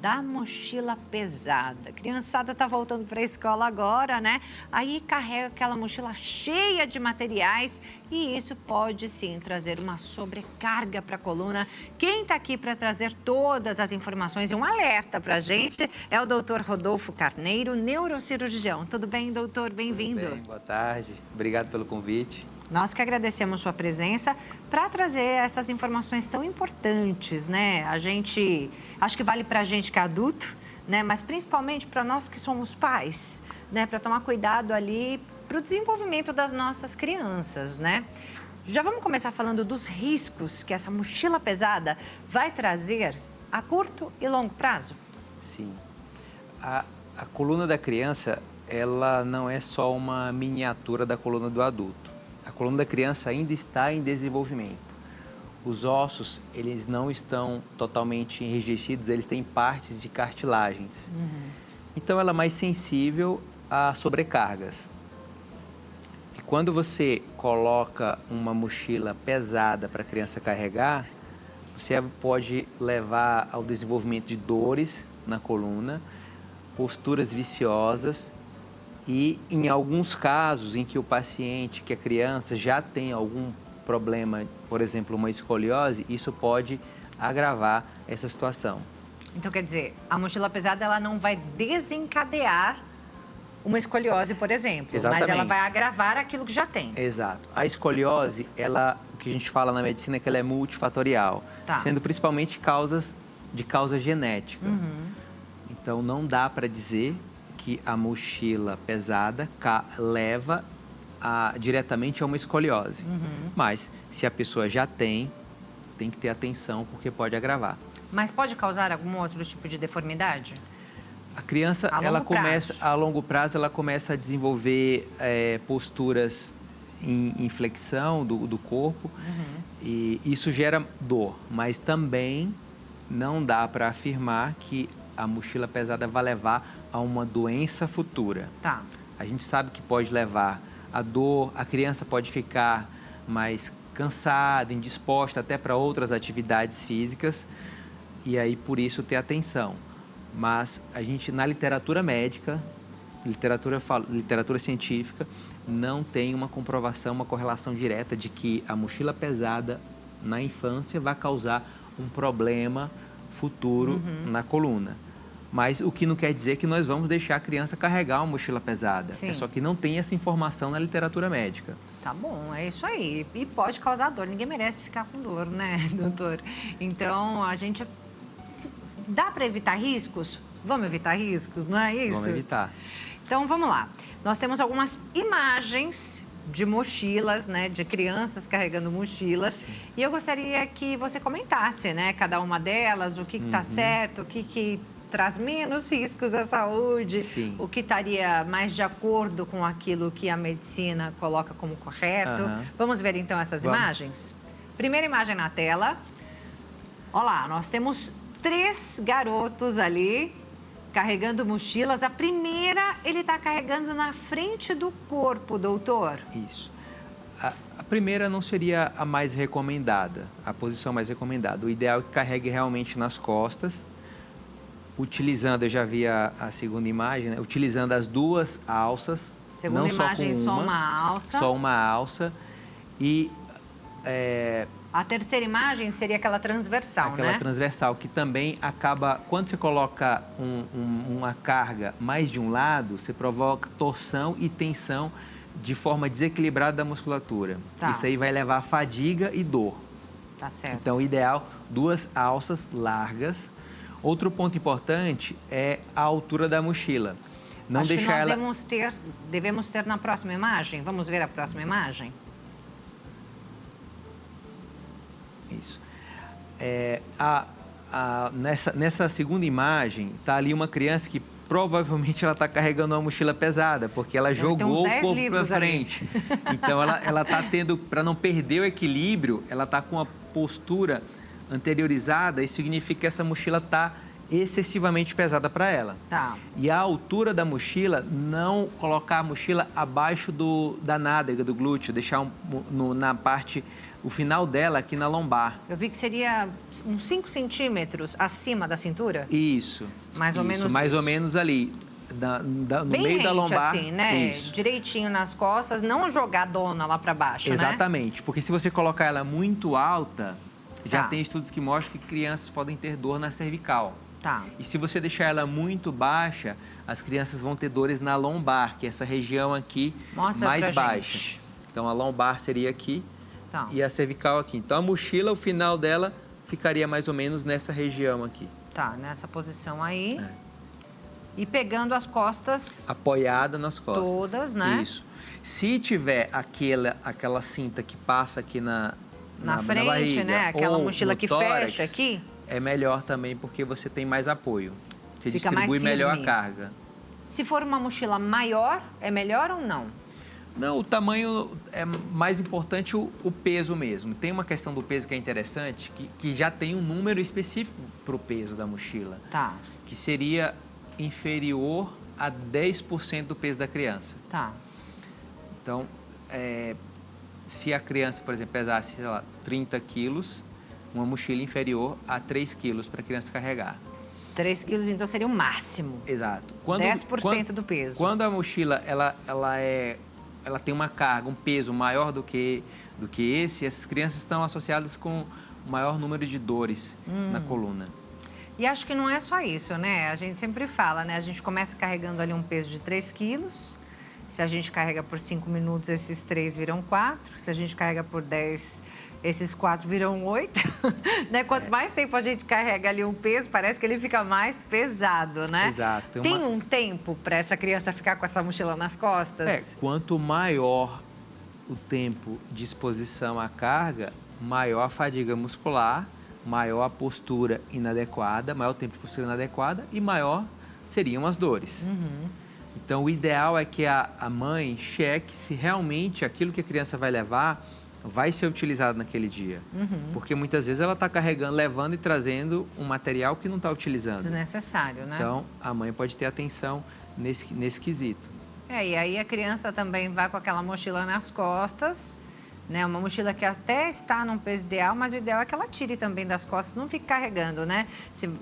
da mochila pesada. A criançada tá voltando para a escola agora, né? Aí carrega aquela mochila cheia de materiais e isso pode sim trazer uma sobrecarga para a coluna. Quem tá aqui para trazer todas as informações e um alerta para a gente é o doutor Rodolfo Carneiro, neurocirurgião. Tudo bem, doutor? Bem-vindo. Tudo bem, boa tarde. Obrigado pelo convite. Nós que agradecemos sua presença para trazer essas informações tão importantes, né? A gente, acho que vale para a gente que é adulto, né? Mas principalmente para nós que somos pais, né? Para tomar cuidado ali para o desenvolvimento das nossas crianças, né? Já vamos começar falando dos riscos que essa mochila pesada vai trazer a curto e longo prazo? Sim. A coluna da criança, ela não é só uma miniatura da coluna do adulto. A coluna da criança ainda está em desenvolvimento. Os ossos, eles não estão totalmente enrijecidos, eles têm partes de cartilagens. Então, ela é mais sensível a sobrecargas. E quando você coloca uma mochila pesada para a criança carregar, você pode levar ao desenvolvimento de dores na coluna, posturas viciosas. E em alguns casos em que o paciente, que a criança já tem algum problema, por exemplo, uma escoliose, isso pode agravar essa situação. Então, quer dizer, a mochila pesada ela não vai desencadear uma escoliose, por exemplo, Exatamente. mas ela vai agravar aquilo que já tem. Exato. A escoliose, o que a gente fala na medicina é que ela é multifatorial, sendo principalmente de causa genética. Então, não dá para dizer que a mochila pesada leva diretamente a uma escoliose. Mas, se a pessoa já tem que ter atenção, porque pode agravar. Mas pode causar algum outro tipo de deformidade? A criança, a longo prazo, ela começa a desenvolver posturas em flexão do corpo. E isso gera dor, mas também não dá para afirmar que a mochila pesada vai levar a uma doença futura. Tá. A gente sabe que pode levar a dor, a criança pode ficar mais cansada, indisposta até para outras atividades físicas, e aí por isso ter atenção. Mas a gente, na literatura médica, literatura científica, não tem uma comprovação, uma correlação direta de que a mochila pesada na infância vai causar um problema futuro na coluna. Mas o que não quer dizer que nós vamos deixar a criança carregar uma mochila pesada. Sim. É só que não tem essa informação na literatura médica. Tá bom, é isso aí. E pode causar dor. Ninguém merece ficar com dor, né, doutor? Então, a gente... Dá para evitar riscos? Vamos evitar riscos, não é isso? Vamos evitar. Então, vamos lá. Nós temos algumas imagens de mochilas, né, de crianças carregando mochilas. Sim. E eu gostaria que você comentasse, né, cada uma delas, o que está certo, o que traz menos riscos à saúde, Sim. o que estaria mais de acordo com aquilo que a medicina coloca como correto. Vamos ver, então, essas imagens? Primeira imagem na tela. Olha lá, nós temos 3 garotos ali carregando mochilas. A primeira, ele está carregando na frente do corpo, doutor. Isso. A primeira não seria a mais recomendada, a posição mais recomendada. O ideal é que carregue realmente nas costas, utilizando, eu já vi a segunda imagem, né? Utilizando as 2 alças. Segunda imagem, só uma alça. Só uma alça. E A terceira imagem seria aquela transversal, né? Aquela transversal, que também acaba... Quando você coloca uma carga mais de um lado, você provoca torção e tensão de forma desequilibrada da musculatura. Tá. Isso aí vai levar a fadiga e dor. Tá certo. Então, o ideal, 2 alças largas. Outro ponto importante é a altura da mochila. Não Acho deixar que ela... nós devemos ter na próxima imagem. Vamos ver a próxima imagem? Isso. Nessa segunda imagem, está ali uma criança que provavelmente ela está carregando uma mochila pesada, porque ela jogou o corpo para frente. Então, ela está tendo, para não perder o equilíbrio, ela está com a postura anteriorizada, e significa que essa mochila está excessivamente pesada para ela. Tá. E a altura da mochila, não colocar a mochila abaixo da nádega, do glúteo, deixar na parte, o final dela aqui na lombar. Eu vi que seria uns 5 centímetros acima da cintura? Isso. Mais ou menos mais isso. ou menos ali, no Bem meio rente, da lombar. assim, né? Isso. Direitinho nas costas, não jogar a dona lá para baixo, Exatamente, porque se você colocar ela muito alta, já Tá. tem estudos que mostram que crianças podem ter dor na cervical. Tá. E se você deixar ela muito baixa, as crianças vão ter dores na lombar, que é essa região aqui Mostra mais pra baixa. gente. Então, a lombar seria aqui Tá. e a cervical aqui. Então, a mochila, o final dela, ficaria mais ou menos nessa região aqui. Tá, nessa posição aí. É. E pegando as costas Apoiada nas costas. todas, né? Isso. Se tiver aquela cinta que passa aqui na frente, barriga, né? Aquela ou mochila no que tórax, fecha aqui. é melhor também porque você tem mais apoio. Você Fica mais distribui melhor a firme. carga. Se for uma mochila maior, é melhor ou não? Não, o tamanho é mais importante o peso mesmo. Tem uma questão do peso que é interessante, que já tem um número específico para o peso da mochila, Tá, que seria inferior a 10% do peso da criança. tá. Então, se a criança, por exemplo, pesasse, sei lá, 30 quilos, uma mochila inferior a 3 quilos para a criança carregar. 3 quilos, então, seria o máximo. Exato. 10% do peso. Quando a mochila ela tem uma carga, um peso maior do que esse, essas crianças estão associadas com o maior número de dores na coluna. E acho que não é só isso, né? A gente sempre fala, né? A gente começa carregando ali um peso de 3 quilos. Se a gente carrega por 5 minutos, esses 3 viram 4. Se a gente carrega por 10, esses 4 viram 8. Né? Quanto mais tempo a gente carrega ali um peso, parece que ele fica mais pesado, né? Exato. Tem um tempo para essa criança ficar com essa mochila nas costas? Quanto maior o tempo de exposição à carga, maior a fadiga muscular, maior a postura inadequada, maior o tempo de postura inadequada e maior seriam as dores. Então, o ideal é que a mãe cheque se realmente aquilo que a criança vai levar vai ser utilizado naquele dia. Porque muitas vezes ela está carregando, levando e trazendo um material que não está utilizando. Desnecessário, né? Então, a mãe pode ter atenção nesse quesito. E aí a criança também vai com aquela mochila nas costas, né? Uma mochila que até está num peso ideal, mas o ideal é que ela tire também das costas, não fique carregando, né?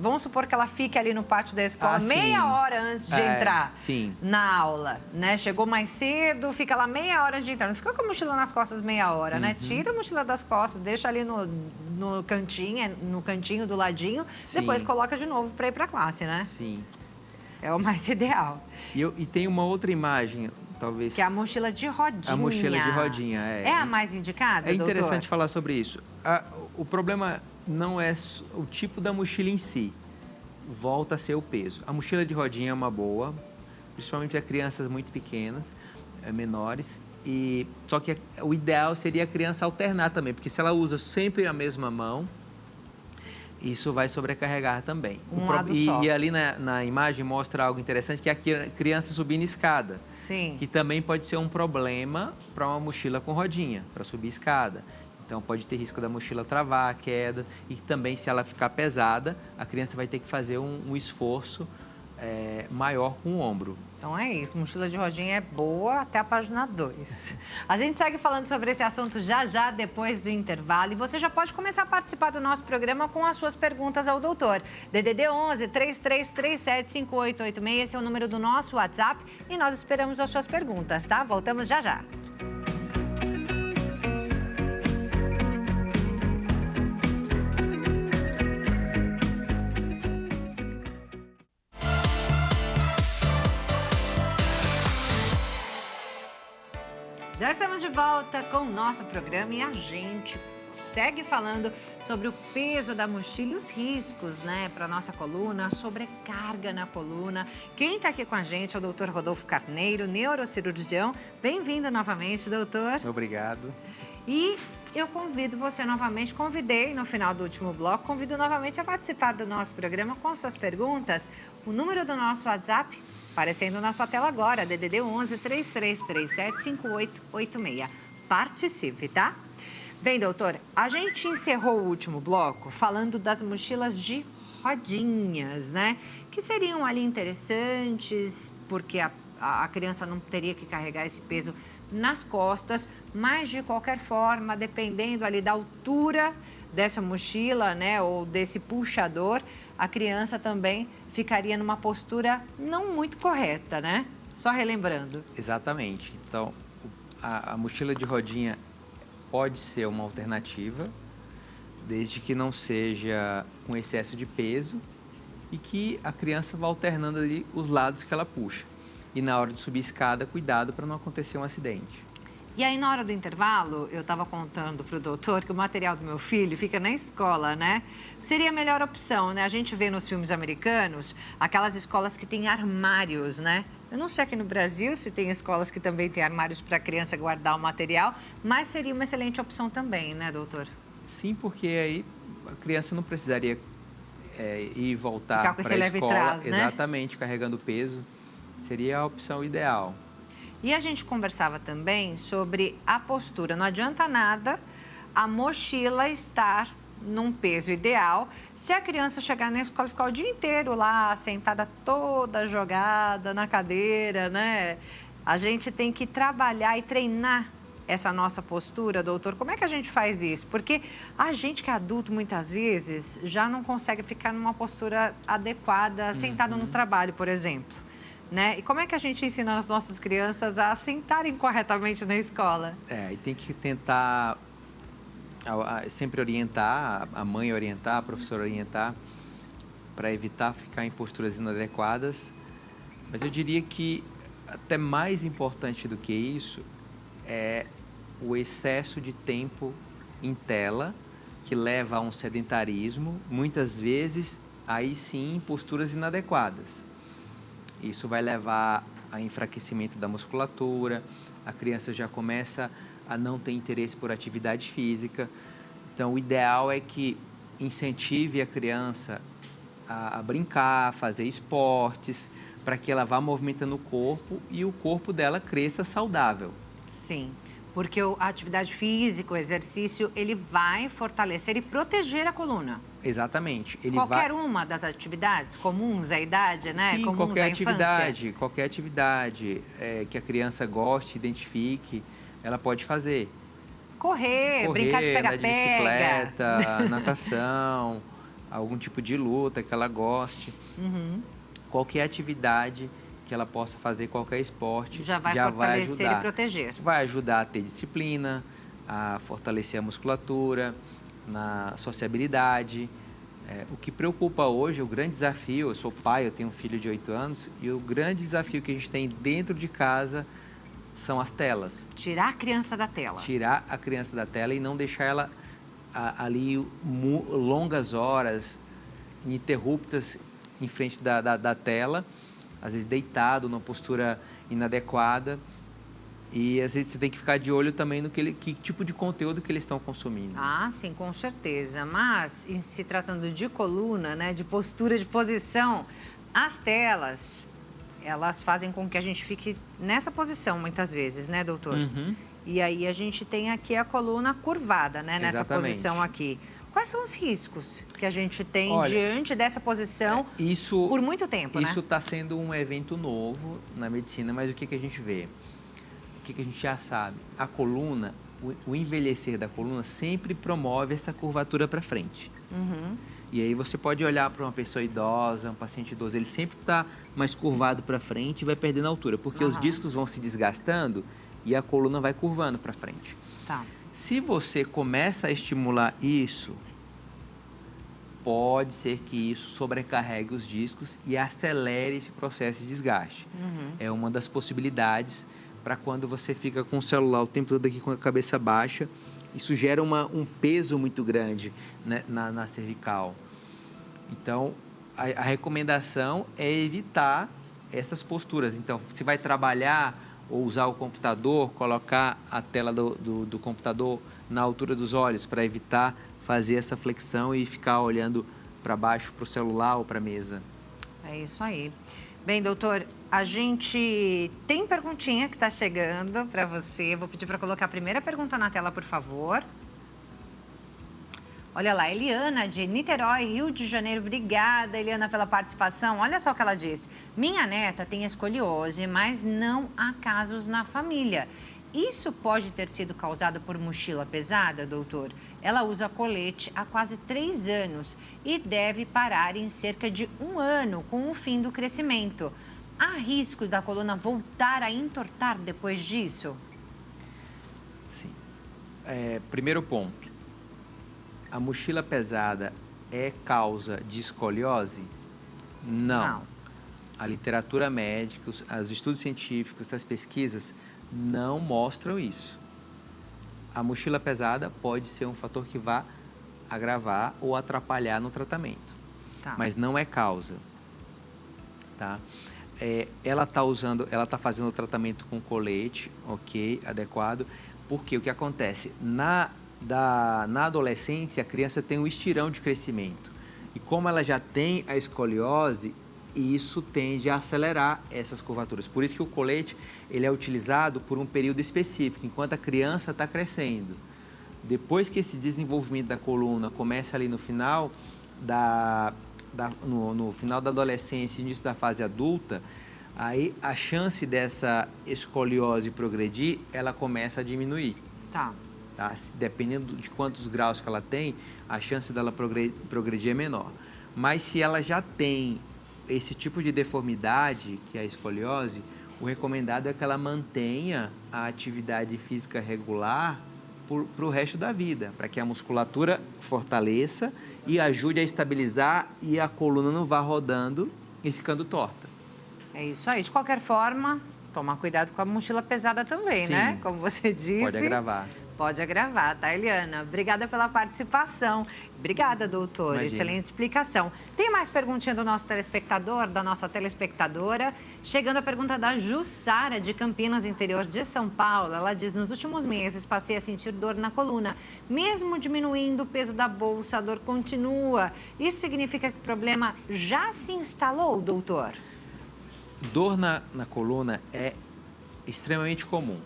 Vamos supor que ela fique ali no pátio da escola meia hora antes de entrar na aula, né? Chegou mais cedo, fica lá meia hora antes de entrar. Não fica com a mochila nas costas meia hora, né? Tira a mochila das costas, deixa ali no cantinho do ladinho, depois coloca de novo para ir para a classe, né? Sim. É o mais ideal. E tem uma outra imagem, talvez... Que é a mochila de rodinha. A mochila de rodinha, É a mais indicada, É interessante doutor? falar sobre isso. O problema não é o tipo da mochila em si, volta a ser o peso. A mochila de rodinha é uma boa, principalmente para crianças muito pequenas, menores. Só que o ideal seria a criança alternar também, porque se ela usa sempre a mesma mão, isso vai sobrecarregar também. Lado só. E ali na imagem mostra algo interessante, que é a criança subindo escada. Sim. Que também pode ser um problema para uma mochila com rodinha, para subir escada. Então, pode ter risco da mochila travar, queda. E também, se ela ficar pesada, a criança vai ter que fazer um esforço maior com o ombro. Então é isso, mochila de rodinha é boa até a página 2. A gente segue falando sobre esse assunto já depois do intervalo. E você já pode começar a participar do nosso programa com as suas perguntas ao doutor. DDD 11 3337 5886, esse é o número do nosso WhatsApp e nós esperamos as suas perguntas, tá? Voltamos já. Já estamos de volta com o nosso programa e a gente segue falando sobre o peso da mochila e os riscos, né, para nossa coluna, sobrecarga na coluna. Quem está aqui com a gente é o doutor Rodolfo Carneiro, neurocirurgião. Bem-vindo novamente, doutor. Obrigado. E eu convido você novamente, convidei no final do último bloco, convido novamente a participar do nosso programa com suas perguntas. O número do nosso WhatsApp aparecendo na sua tela agora, DDD 11 3337 5886. Participe, tá? Bem, doutor, a gente encerrou o último bloco falando das mochilas de rodinhas, né? Que seriam ali interessantes, porque a criança não teria que carregar esse peso nas costas, mas de qualquer forma, dependendo ali da altura dessa mochila, né, ou desse puxador, a criança também ficaria numa postura não muito correta, né? Só relembrando. Exatamente. Então, a mochila de rodinha pode ser uma alternativa, desde que não seja com excesso de peso e que a criança vá alternando ali os lados que ela puxa. E na hora de subir escada, cuidado para não acontecer um acidente. E aí, na hora do intervalo, eu estava contando para o doutor que o material do meu filho fica na escola, né? Seria a melhor opção, né? A gente vê nos filmes americanos aquelas escolas que têm armários, né? Eu não sei aqui no Brasil se tem escolas que também têm armários para a criança guardar o material, mas seria uma excelente opção também, né, doutor? Sim, porque aí a criança não precisaria ir e voltar para a escola, trás, né? Exatamente, carregando peso. Seria a opção ideal. E a gente conversava também sobre a postura. Não adianta nada a mochila estar num peso ideal se a criança chegar na escola e ficar o dia inteiro lá, sentada toda jogada na cadeira, né? A gente tem que trabalhar e treinar essa nossa postura, doutor. Como é que a gente faz isso? Porque a gente que é adulto, muitas vezes, já não consegue ficar numa postura adequada, sentado no trabalho, por exemplo. Né? E como é que a gente ensina as nossas crianças a sentarem corretamente na escola? E tem que tentar sempre orientar, a mãe orientar, a professora orientar, para evitar ficar em posturas inadequadas. Mas eu diria que até mais importante do que isso é o excesso de tempo em tela, que leva a um sedentarismo, muitas vezes, aí sim, posturas inadequadas. Isso vai levar a enfraquecimento da musculatura, a criança já começa a não ter interesse por atividade física. Então, o ideal é que incentive a criança a brincar, a fazer esportes, para que ela vá movimentando o corpo e o corpo dela cresça saudável. Sim, porque a atividade física, o exercício, ele vai fortalecer e proteger a coluna. Exatamente. Qualquer uma das atividades comuns à idade, né? Sim, comuns qualquer à infância. qualquer atividade que a criança goste, identifique, ela pode fazer. Correr, brincar de andar de pega-pega. bicicleta, natação, algum tipo de luta que ela goste. Qualquer atividade que ela possa fazer, qualquer esporte, já vai fortalecer ajudar. E proteger. Vai ajudar a ter disciplina, a fortalecer a musculatura, na sociabilidade. O que preocupa hoje, o grande desafio, eu sou pai, eu tenho um filho de 8 anos, e o grande desafio que a gente tem dentro de casa são as telas. Tirar a criança da tela. Tirar a criança da tela e não deixar ela ali longas horas, ininterruptas, em frente da tela, às vezes deitado, numa postura inadequada. E às vezes você tem que ficar de olho também no que tipo de conteúdo que eles estão consumindo. Ah, sim, com certeza. Mas, em se tratando de coluna, né, de postura, de posição, as telas, elas fazem com que a gente fique nessa posição muitas vezes, né, doutor? E aí a gente tem aqui a coluna curvada, né, nessa posição aqui. Quais são os riscos que a gente tem diante dessa posição por muito tempo, né? Isso está sendo um evento novo na medicina, mas o que a gente vê? O que a gente já sabe? A coluna, o envelhecer da coluna sempre promove essa curvatura para frente. E aí você pode olhar para uma pessoa idosa, um paciente idoso, ele sempre está mais curvado para frente e vai perdendo altura, porque os discos vão se desgastando e a coluna vai curvando para frente. Tá. Se você começa a estimular isso, pode ser que isso sobrecarregue os discos e acelere esse processo de desgaste. É uma das possibilidades, para quando você fica com o celular o tempo todo aqui com a cabeça baixa. Isso gera um peso muito grande, né, na cervical. Então, a recomendação é evitar essas posturas. Então, se vai trabalhar ou usar o computador, colocar a tela do computador na altura dos olhos para evitar fazer essa flexão e ficar olhando para baixo, para o celular ou para a mesa. É isso aí. Bem, doutor, a gente tem perguntinha que está chegando para você. Vou pedir para colocar a primeira pergunta na tela, por favor. Olha lá, Eliana, de Niterói, Rio de Janeiro. Obrigada, Eliana, pela participação. Olha só o que ela disse. Minha neta tem escoliose, mas não há casos na família. Isso pode ter sido causado por mochila pesada, doutor? Ela usa colete há quase 3 anos e deve parar em cerca de 1 ano com o fim do crescimento. Há risco da coluna voltar a entortar depois disso? Sim. Primeiro ponto. A mochila pesada é causa de escoliose? Não. A literatura médica, os estudos científicos, as pesquisas não mostram isso. A mochila pesada pode ser um fator que vá agravar ou atrapalhar no tratamento, mas não é causa. Tá? Ela está fazendo o tratamento com colete, ok, adequado, porque o que acontece? Na adolescência, a criança tem um estirão de crescimento. E como ela já tem a escoliose, isso tende a acelerar essas curvaturas. Por isso que o colete ele é utilizado por um período específico, enquanto a criança está crescendo. Depois que esse desenvolvimento da coluna começa ali no final no final da adolescência e início da fase adulta, aí a chance dessa escoliose progredir, ela começa a diminuir. Tá? Dependendo de quantos graus que ela tem, a chance dela progredir é menor. Mas se ela já tem esse tipo de deformidade, que é a escoliose, o recomendado é que ela mantenha a atividade física regular para o resto da vida, para que a musculatura fortaleça e ajude a estabilizar e a coluna não vá rodando e ficando torta. É isso aí. De qualquer forma, tomar cuidado com a mochila pesada também, Sim, né? Como você disse. Pode agravar. Pode agravar, tá, Eliana? Obrigada pela participação. Obrigada, doutor. Imagina. Excelente explicação. Tem mais perguntinha do nosso telespectador, da nossa telespectadora? Chegando a pergunta da Jussara, de Campinas, interior de São Paulo. Ela diz, nos últimos meses passei a sentir dor na coluna. Mesmo diminuindo o peso da bolsa, a dor continua. Isso significa que o problema já se instalou, doutor? Dor na coluna é extremamente comum.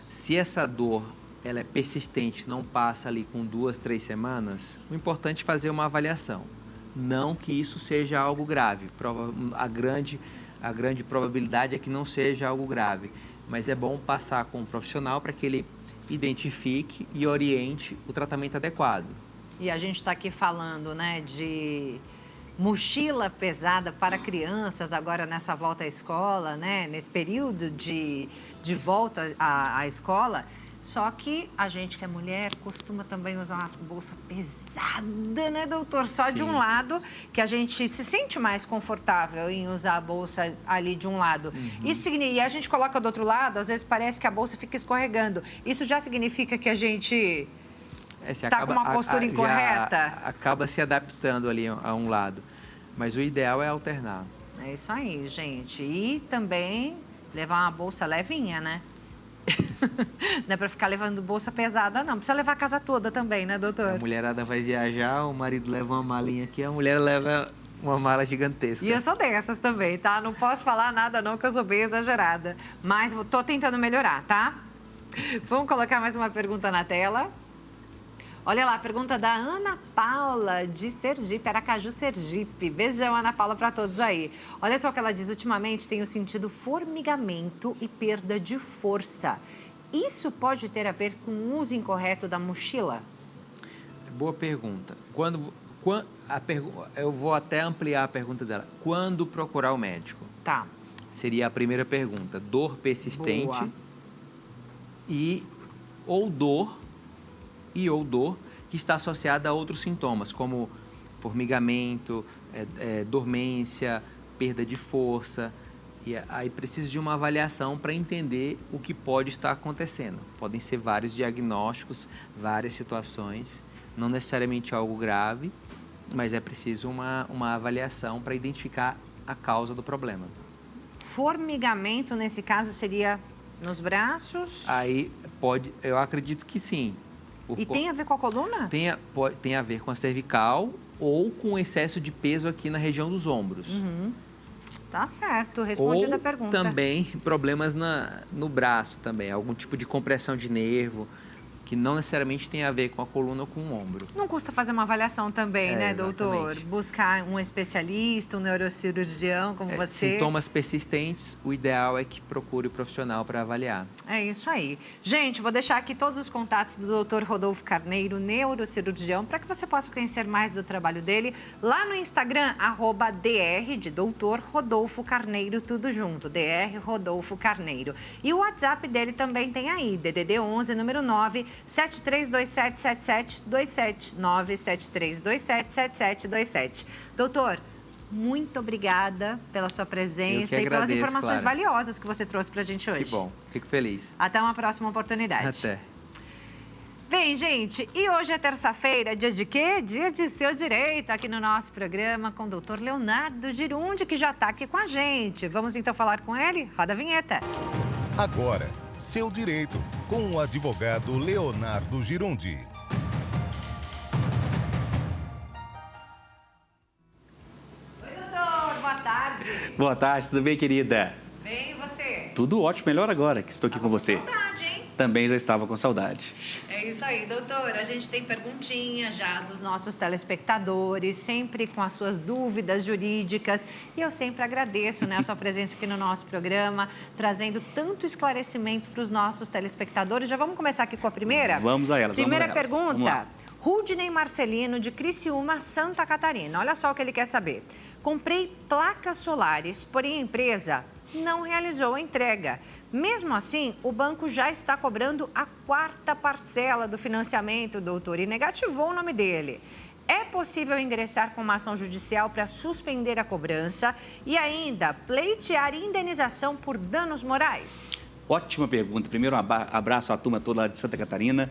Se essa dor ela é persistente, não passa ali com 2, 3 semanas, o importante é fazer uma avaliação. Não que isso seja algo grave. A grande probabilidade é que não seja algo grave. Mas é bom passar com um profissional para que ele identifique e oriente o tratamento adequado. E a gente está aqui falando, né, de mochila pesada para crianças agora nessa volta à escola, né? Nesse período de volta à escola. Só que a gente que é mulher costuma também usar uma bolsa pesada, né, doutor? Só de um lado, que a gente se sente mais confortável em usar a bolsa ali de um lado. Isso e a gente coloca do outro lado, às vezes parece que a bolsa fica escorregando. Isso já significa que a gente está com uma postura incorreta? Acaba se adaptando ali a um lado. Mas o ideal é alternar. É isso aí, gente. E também levar uma bolsa levinha, né? Não é para ficar levando bolsa pesada, não. Precisa levar a casa toda também, né, doutor? A mulherada vai viajar, o marido leva uma malinha aqui, a mulher leva uma mala gigantesca. E eu sou dessas também, tá? Não posso falar nada não, que eu sou bem exagerada. Mas tô tentando melhorar, tá? Vamos colocar mais uma pergunta na tela. Olha lá, a pergunta da Ana Paula, de Sergipe, Aracaju, Sergipe. Beijão, Ana Paula, para todos aí. Olha só o que ela diz. Ultimamente tenho sentido formigamento e perda de força. Isso pode ter a ver com o uso incorreto da mochila? Boa pergunta. Eu vou até ampliar a pergunta dela. Quando procurar o médico? Tá. Seria a primeira pergunta. Dor persistente. Boa. ou dor que está associada a outros sintomas, como formigamento, dormência, perda de força. E aí precisa de uma avaliação para entender o que pode estar acontecendo. Podem ser vários diagnósticos, várias situações, não necessariamente algo grave, mas é preciso uma avaliação para identificar a causa do problema. Formigamento, nesse caso, seria nos braços? Aí pode, eu acredito que sim. E tem a ver com a coluna? Tem a ver com a cervical ou com excesso de peso aqui na região dos ombros. Tá certo, respondida a pergunta. Ou também problemas no braço também, algum tipo de compressão de nervo, que não necessariamente tem a ver com a coluna ou com o ombro. Não custa fazer uma avaliação também, né, doutor? Exatamente. Buscar um especialista, um neurocirurgião como você. Sintomas persistentes, o ideal é que procure o profissional para avaliar. É isso aí. Gente, vou deixar aqui todos os contatos do Dr. Rodolfo Carneiro, neurocirurgião, para que você possa conhecer mais do trabalho dele lá no Instagram, @dr de Dr. Rodolfo Carneiro, tudo junto, Dr. Rodolfo Carneiro. E o WhatsApp dele também tem aí, DDD 11, número 973277727, 973277727. Doutor, muito obrigada pela sua presença e pelas informações valiosas que você trouxe para a gente hoje. Que bom, fico feliz. Até uma próxima oportunidade. Até. Bem, gente, e hoje é terça-feira, dia de quê? Dia de Seu Direito, aqui no nosso programa com o doutor Leonardo Girundi, que já está aqui com a gente. Vamos então falar com ele? Roda a vinheta. Agora, Seu Direito, com o advogado Leonardo Girundi. Oi, doutor, boa tarde. Boa tarde, tudo bem, querida? Bem, e você? Tudo ótimo, melhor agora que estou aqui com você. Saudade, hein? Também já estava com saudade. É isso aí, doutor. A gente tem perguntinhas já dos nossos telespectadores, sempre com as suas dúvidas jurídicas. E eu sempre agradeço, né, a sua presença aqui no nosso programa, trazendo tanto esclarecimento para os nossos telespectadores. Já vamos começar aqui com a primeira? Vamos a elas. Primeira vamos a elas. pergunta. Rudney Marcelino, de Criciúma, Santa Catarina. Olha só o que ele quer saber. Comprei placas solares, porém a empresa não realizou a entrega. Mesmo assim, o banco já está cobrando a 4ª parcela do financiamento, doutor, e negativou o nome dele. É possível ingressar com uma ação judicial para suspender a cobrança e ainda pleitear indenização por danos morais? Ótima pergunta. Primeiro, um abraço à turma toda lá de Santa Catarina.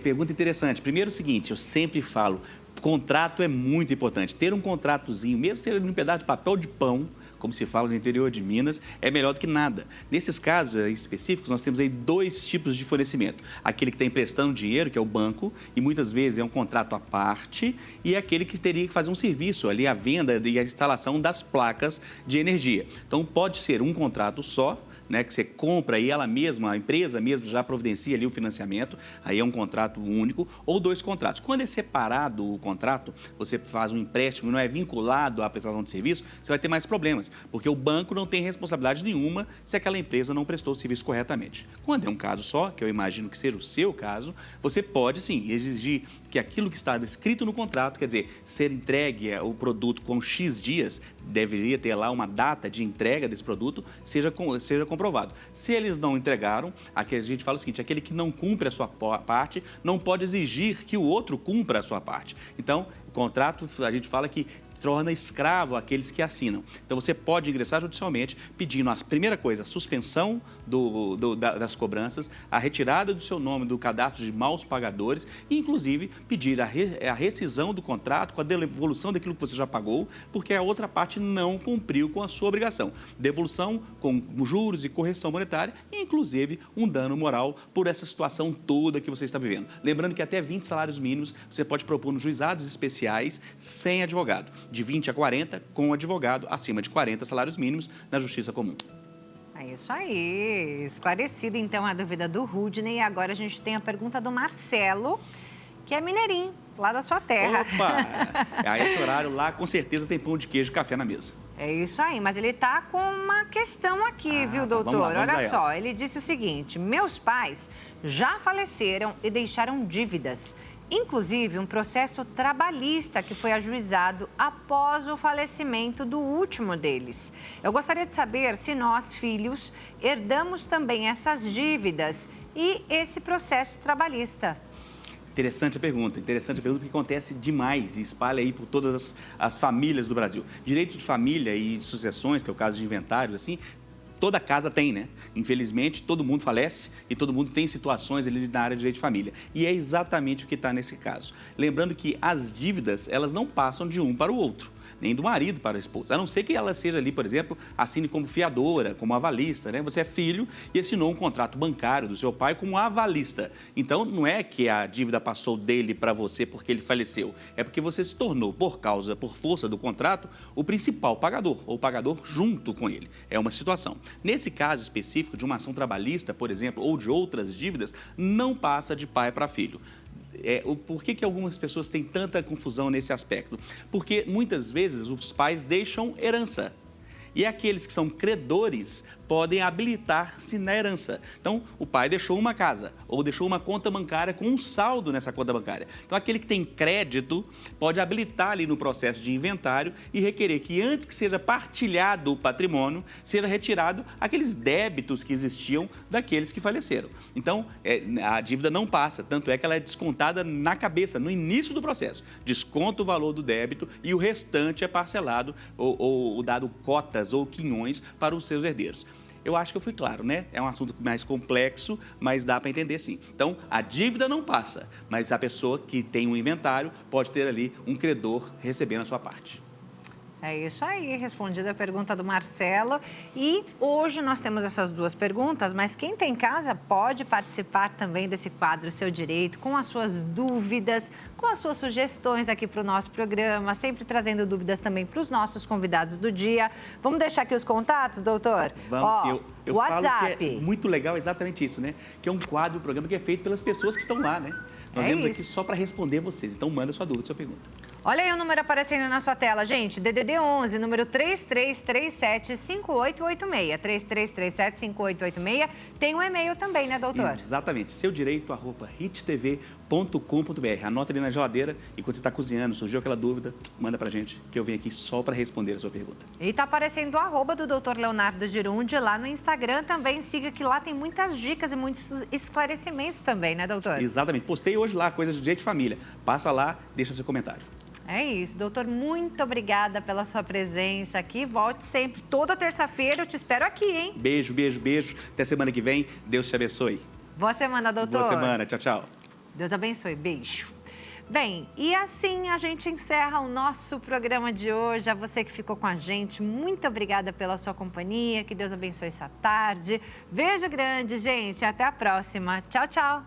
Pergunta interessante. Primeiro, o seguinte, eu sempre falo, contrato é muito importante. Ter um contratozinho, mesmo sendo um pedaço de papel de pão, como se fala no interior de Minas, é melhor do que nada. Nesses casos específicos, nós temos aí 2 tipos de fornecimento. Aquele que está emprestando dinheiro, que é o banco, e muitas vezes é um contrato à parte, e aquele que teria que fazer um serviço, ali a venda e a instalação das placas de energia. Então, pode ser um contrato só, né, que você compra e ela mesma, a empresa mesmo já providencia ali o financiamento, aí é um contrato único, ou 2 contratos. Quando é separado o contrato, você faz um empréstimo e não é vinculado à prestação de serviço, você vai ter mais problemas, porque o banco não tem responsabilidade nenhuma se aquela empresa não prestou o serviço corretamente. Quando é um caso só, que eu imagino que seja o seu caso, você pode sim exigir que aquilo que está escrito no contrato, quer dizer, ser entregue o produto com X dias, deveria ter lá uma data de entrega desse produto, seja comprovado. Se eles não entregaram, aqui a gente fala o seguinte, aquele que não cumpre a sua parte, não pode exigir que o outro cumpra a sua parte. Então, o contrato, a gente fala que torna escravo aqueles que assinam. Então, você pode ingressar judicialmente pedindo, a primeira coisa, a suspensão das cobranças, a retirada do seu nome do cadastro de maus pagadores e, inclusive, pedir a rescisão do contrato com a devolução daquilo que você já pagou, porque a outra parte não cumpriu com a sua obrigação. Devolução com juros e correção monetária e, inclusive, um dano moral por essa situação toda que você está vivendo. Lembrando que até 20 salários mínimos você pode propor nos juizados especiais sem advogado. De 20 a 40, com advogado, acima de 40 salários mínimos na Justiça Comum. É isso aí. Esclarecida, então, a dúvida do Rudney. E agora a gente tem a pergunta do Marcelo, que é mineirinho, lá da sua terra. Opa! A esse horário lá, com certeza, tem pão de queijo e café na mesa. É isso aí, mas ele tá com uma questão aqui, viu, doutor? Vamos lá, olha só, ele disse o seguinte, meus pais já faleceram e deixaram dívidas. Inclusive, um processo trabalhista que foi ajuizado após o falecimento do último deles. Eu gostaria de saber se nós, filhos, herdamos também essas dívidas e esse processo trabalhista. Interessante a pergunta porque acontece demais e espalha aí por todas as famílias do Brasil. Direito de família e de sucessões, que é o caso de inventários, assim, toda casa tem, né? Infelizmente, todo mundo falece e todo mundo tem situações ali na área de direito de família. E é exatamente o que está nesse caso. Lembrando que as dívidas, elas não passam de um para o outro, nem do marido para a esposa. A não ser que ela seja ali, por exemplo, assine como fiadora, como avalista, né? Você é filho e assinou um contrato bancário do seu pai como avalista. Então, não é que a dívida passou dele para você porque ele faleceu. É porque você se tornou, por força do contrato, o principal pagador, ou pagador junto com ele. É uma situação. Nesse caso específico de uma ação trabalhista, por exemplo, ou de outras dívidas, não passa de pai para filho. Por que algumas pessoas têm tanta confusão nesse aspecto? Porque muitas vezes os pais deixam herança. E aqueles que são credores podem habilitar-se na herança. Então, o pai deixou uma casa ou deixou uma conta bancária com um saldo nessa conta bancária. Então, aquele que tem crédito pode habilitar ali no processo de inventário e requerer que antes que seja partilhado o patrimônio, seja retirado aqueles débitos que existiam daqueles que faleceram. Então, a dívida não passa, tanto é que ela é descontada na cabeça, no início do processo. Desconta o valor do débito e o restante é parcelado ou dado cotas ou quinhões para os seus herdeiros. Eu acho que eu fui claro, né? É um assunto mais complexo, mas dá para entender sim. Então, a dívida não passa, mas a pessoa que tem um inventário pode ter ali um credor recebendo a sua parte. É isso aí, respondida a pergunta do Marcelo. E hoje nós temos essas duas perguntas, mas quem tem em casa pode participar também desse quadro Seu Direito, com as suas dúvidas, com as suas sugestões aqui para o nosso programa, sempre trazendo dúvidas também para os nossos convidados do dia. Vamos deixar aqui os contatos, doutor? Vamos, eu WhatsApp. falo que é muito legal exatamente isso, né? Que é um quadro, um programa que é feito pelas pessoas que estão lá, né? Nós viemos aqui só para responder vocês, então manda sua dúvida, sua pergunta. Olha aí o número aparecendo na sua tela, gente. DDD 11, número 3337-5886. 3337-5886. Tem um e-mail também, né, doutor? Exatamente. seudireito@hittv.com.br. Anota ali na geladeira e quando você está cozinhando, surgiu aquela dúvida, manda pra gente, que eu venho aqui só para responder a sua pergunta. E tá aparecendo o @ do Dr. Leonardo Girundi lá no Instagram também. Siga que lá tem muitas dicas e muitos esclarecimentos também, né, doutor? Exatamente. Postei hoje lá, coisas de direito de família. Passa lá, deixa seu comentário. É isso, doutor, muito obrigada pela sua presença aqui. Volte sempre, toda terça-feira, eu te espero aqui, hein? Beijo, beijo, beijo. Até semana que vem. Deus te abençoe. Boa semana, doutor. Boa semana. Tchau, tchau. Deus abençoe. Beijo. Bem, e assim a gente encerra o nosso programa de hoje. A você que ficou com a gente, muito obrigada pela sua companhia. Que Deus abençoe essa tarde. Beijo grande, gente. Até a próxima. Tchau, tchau.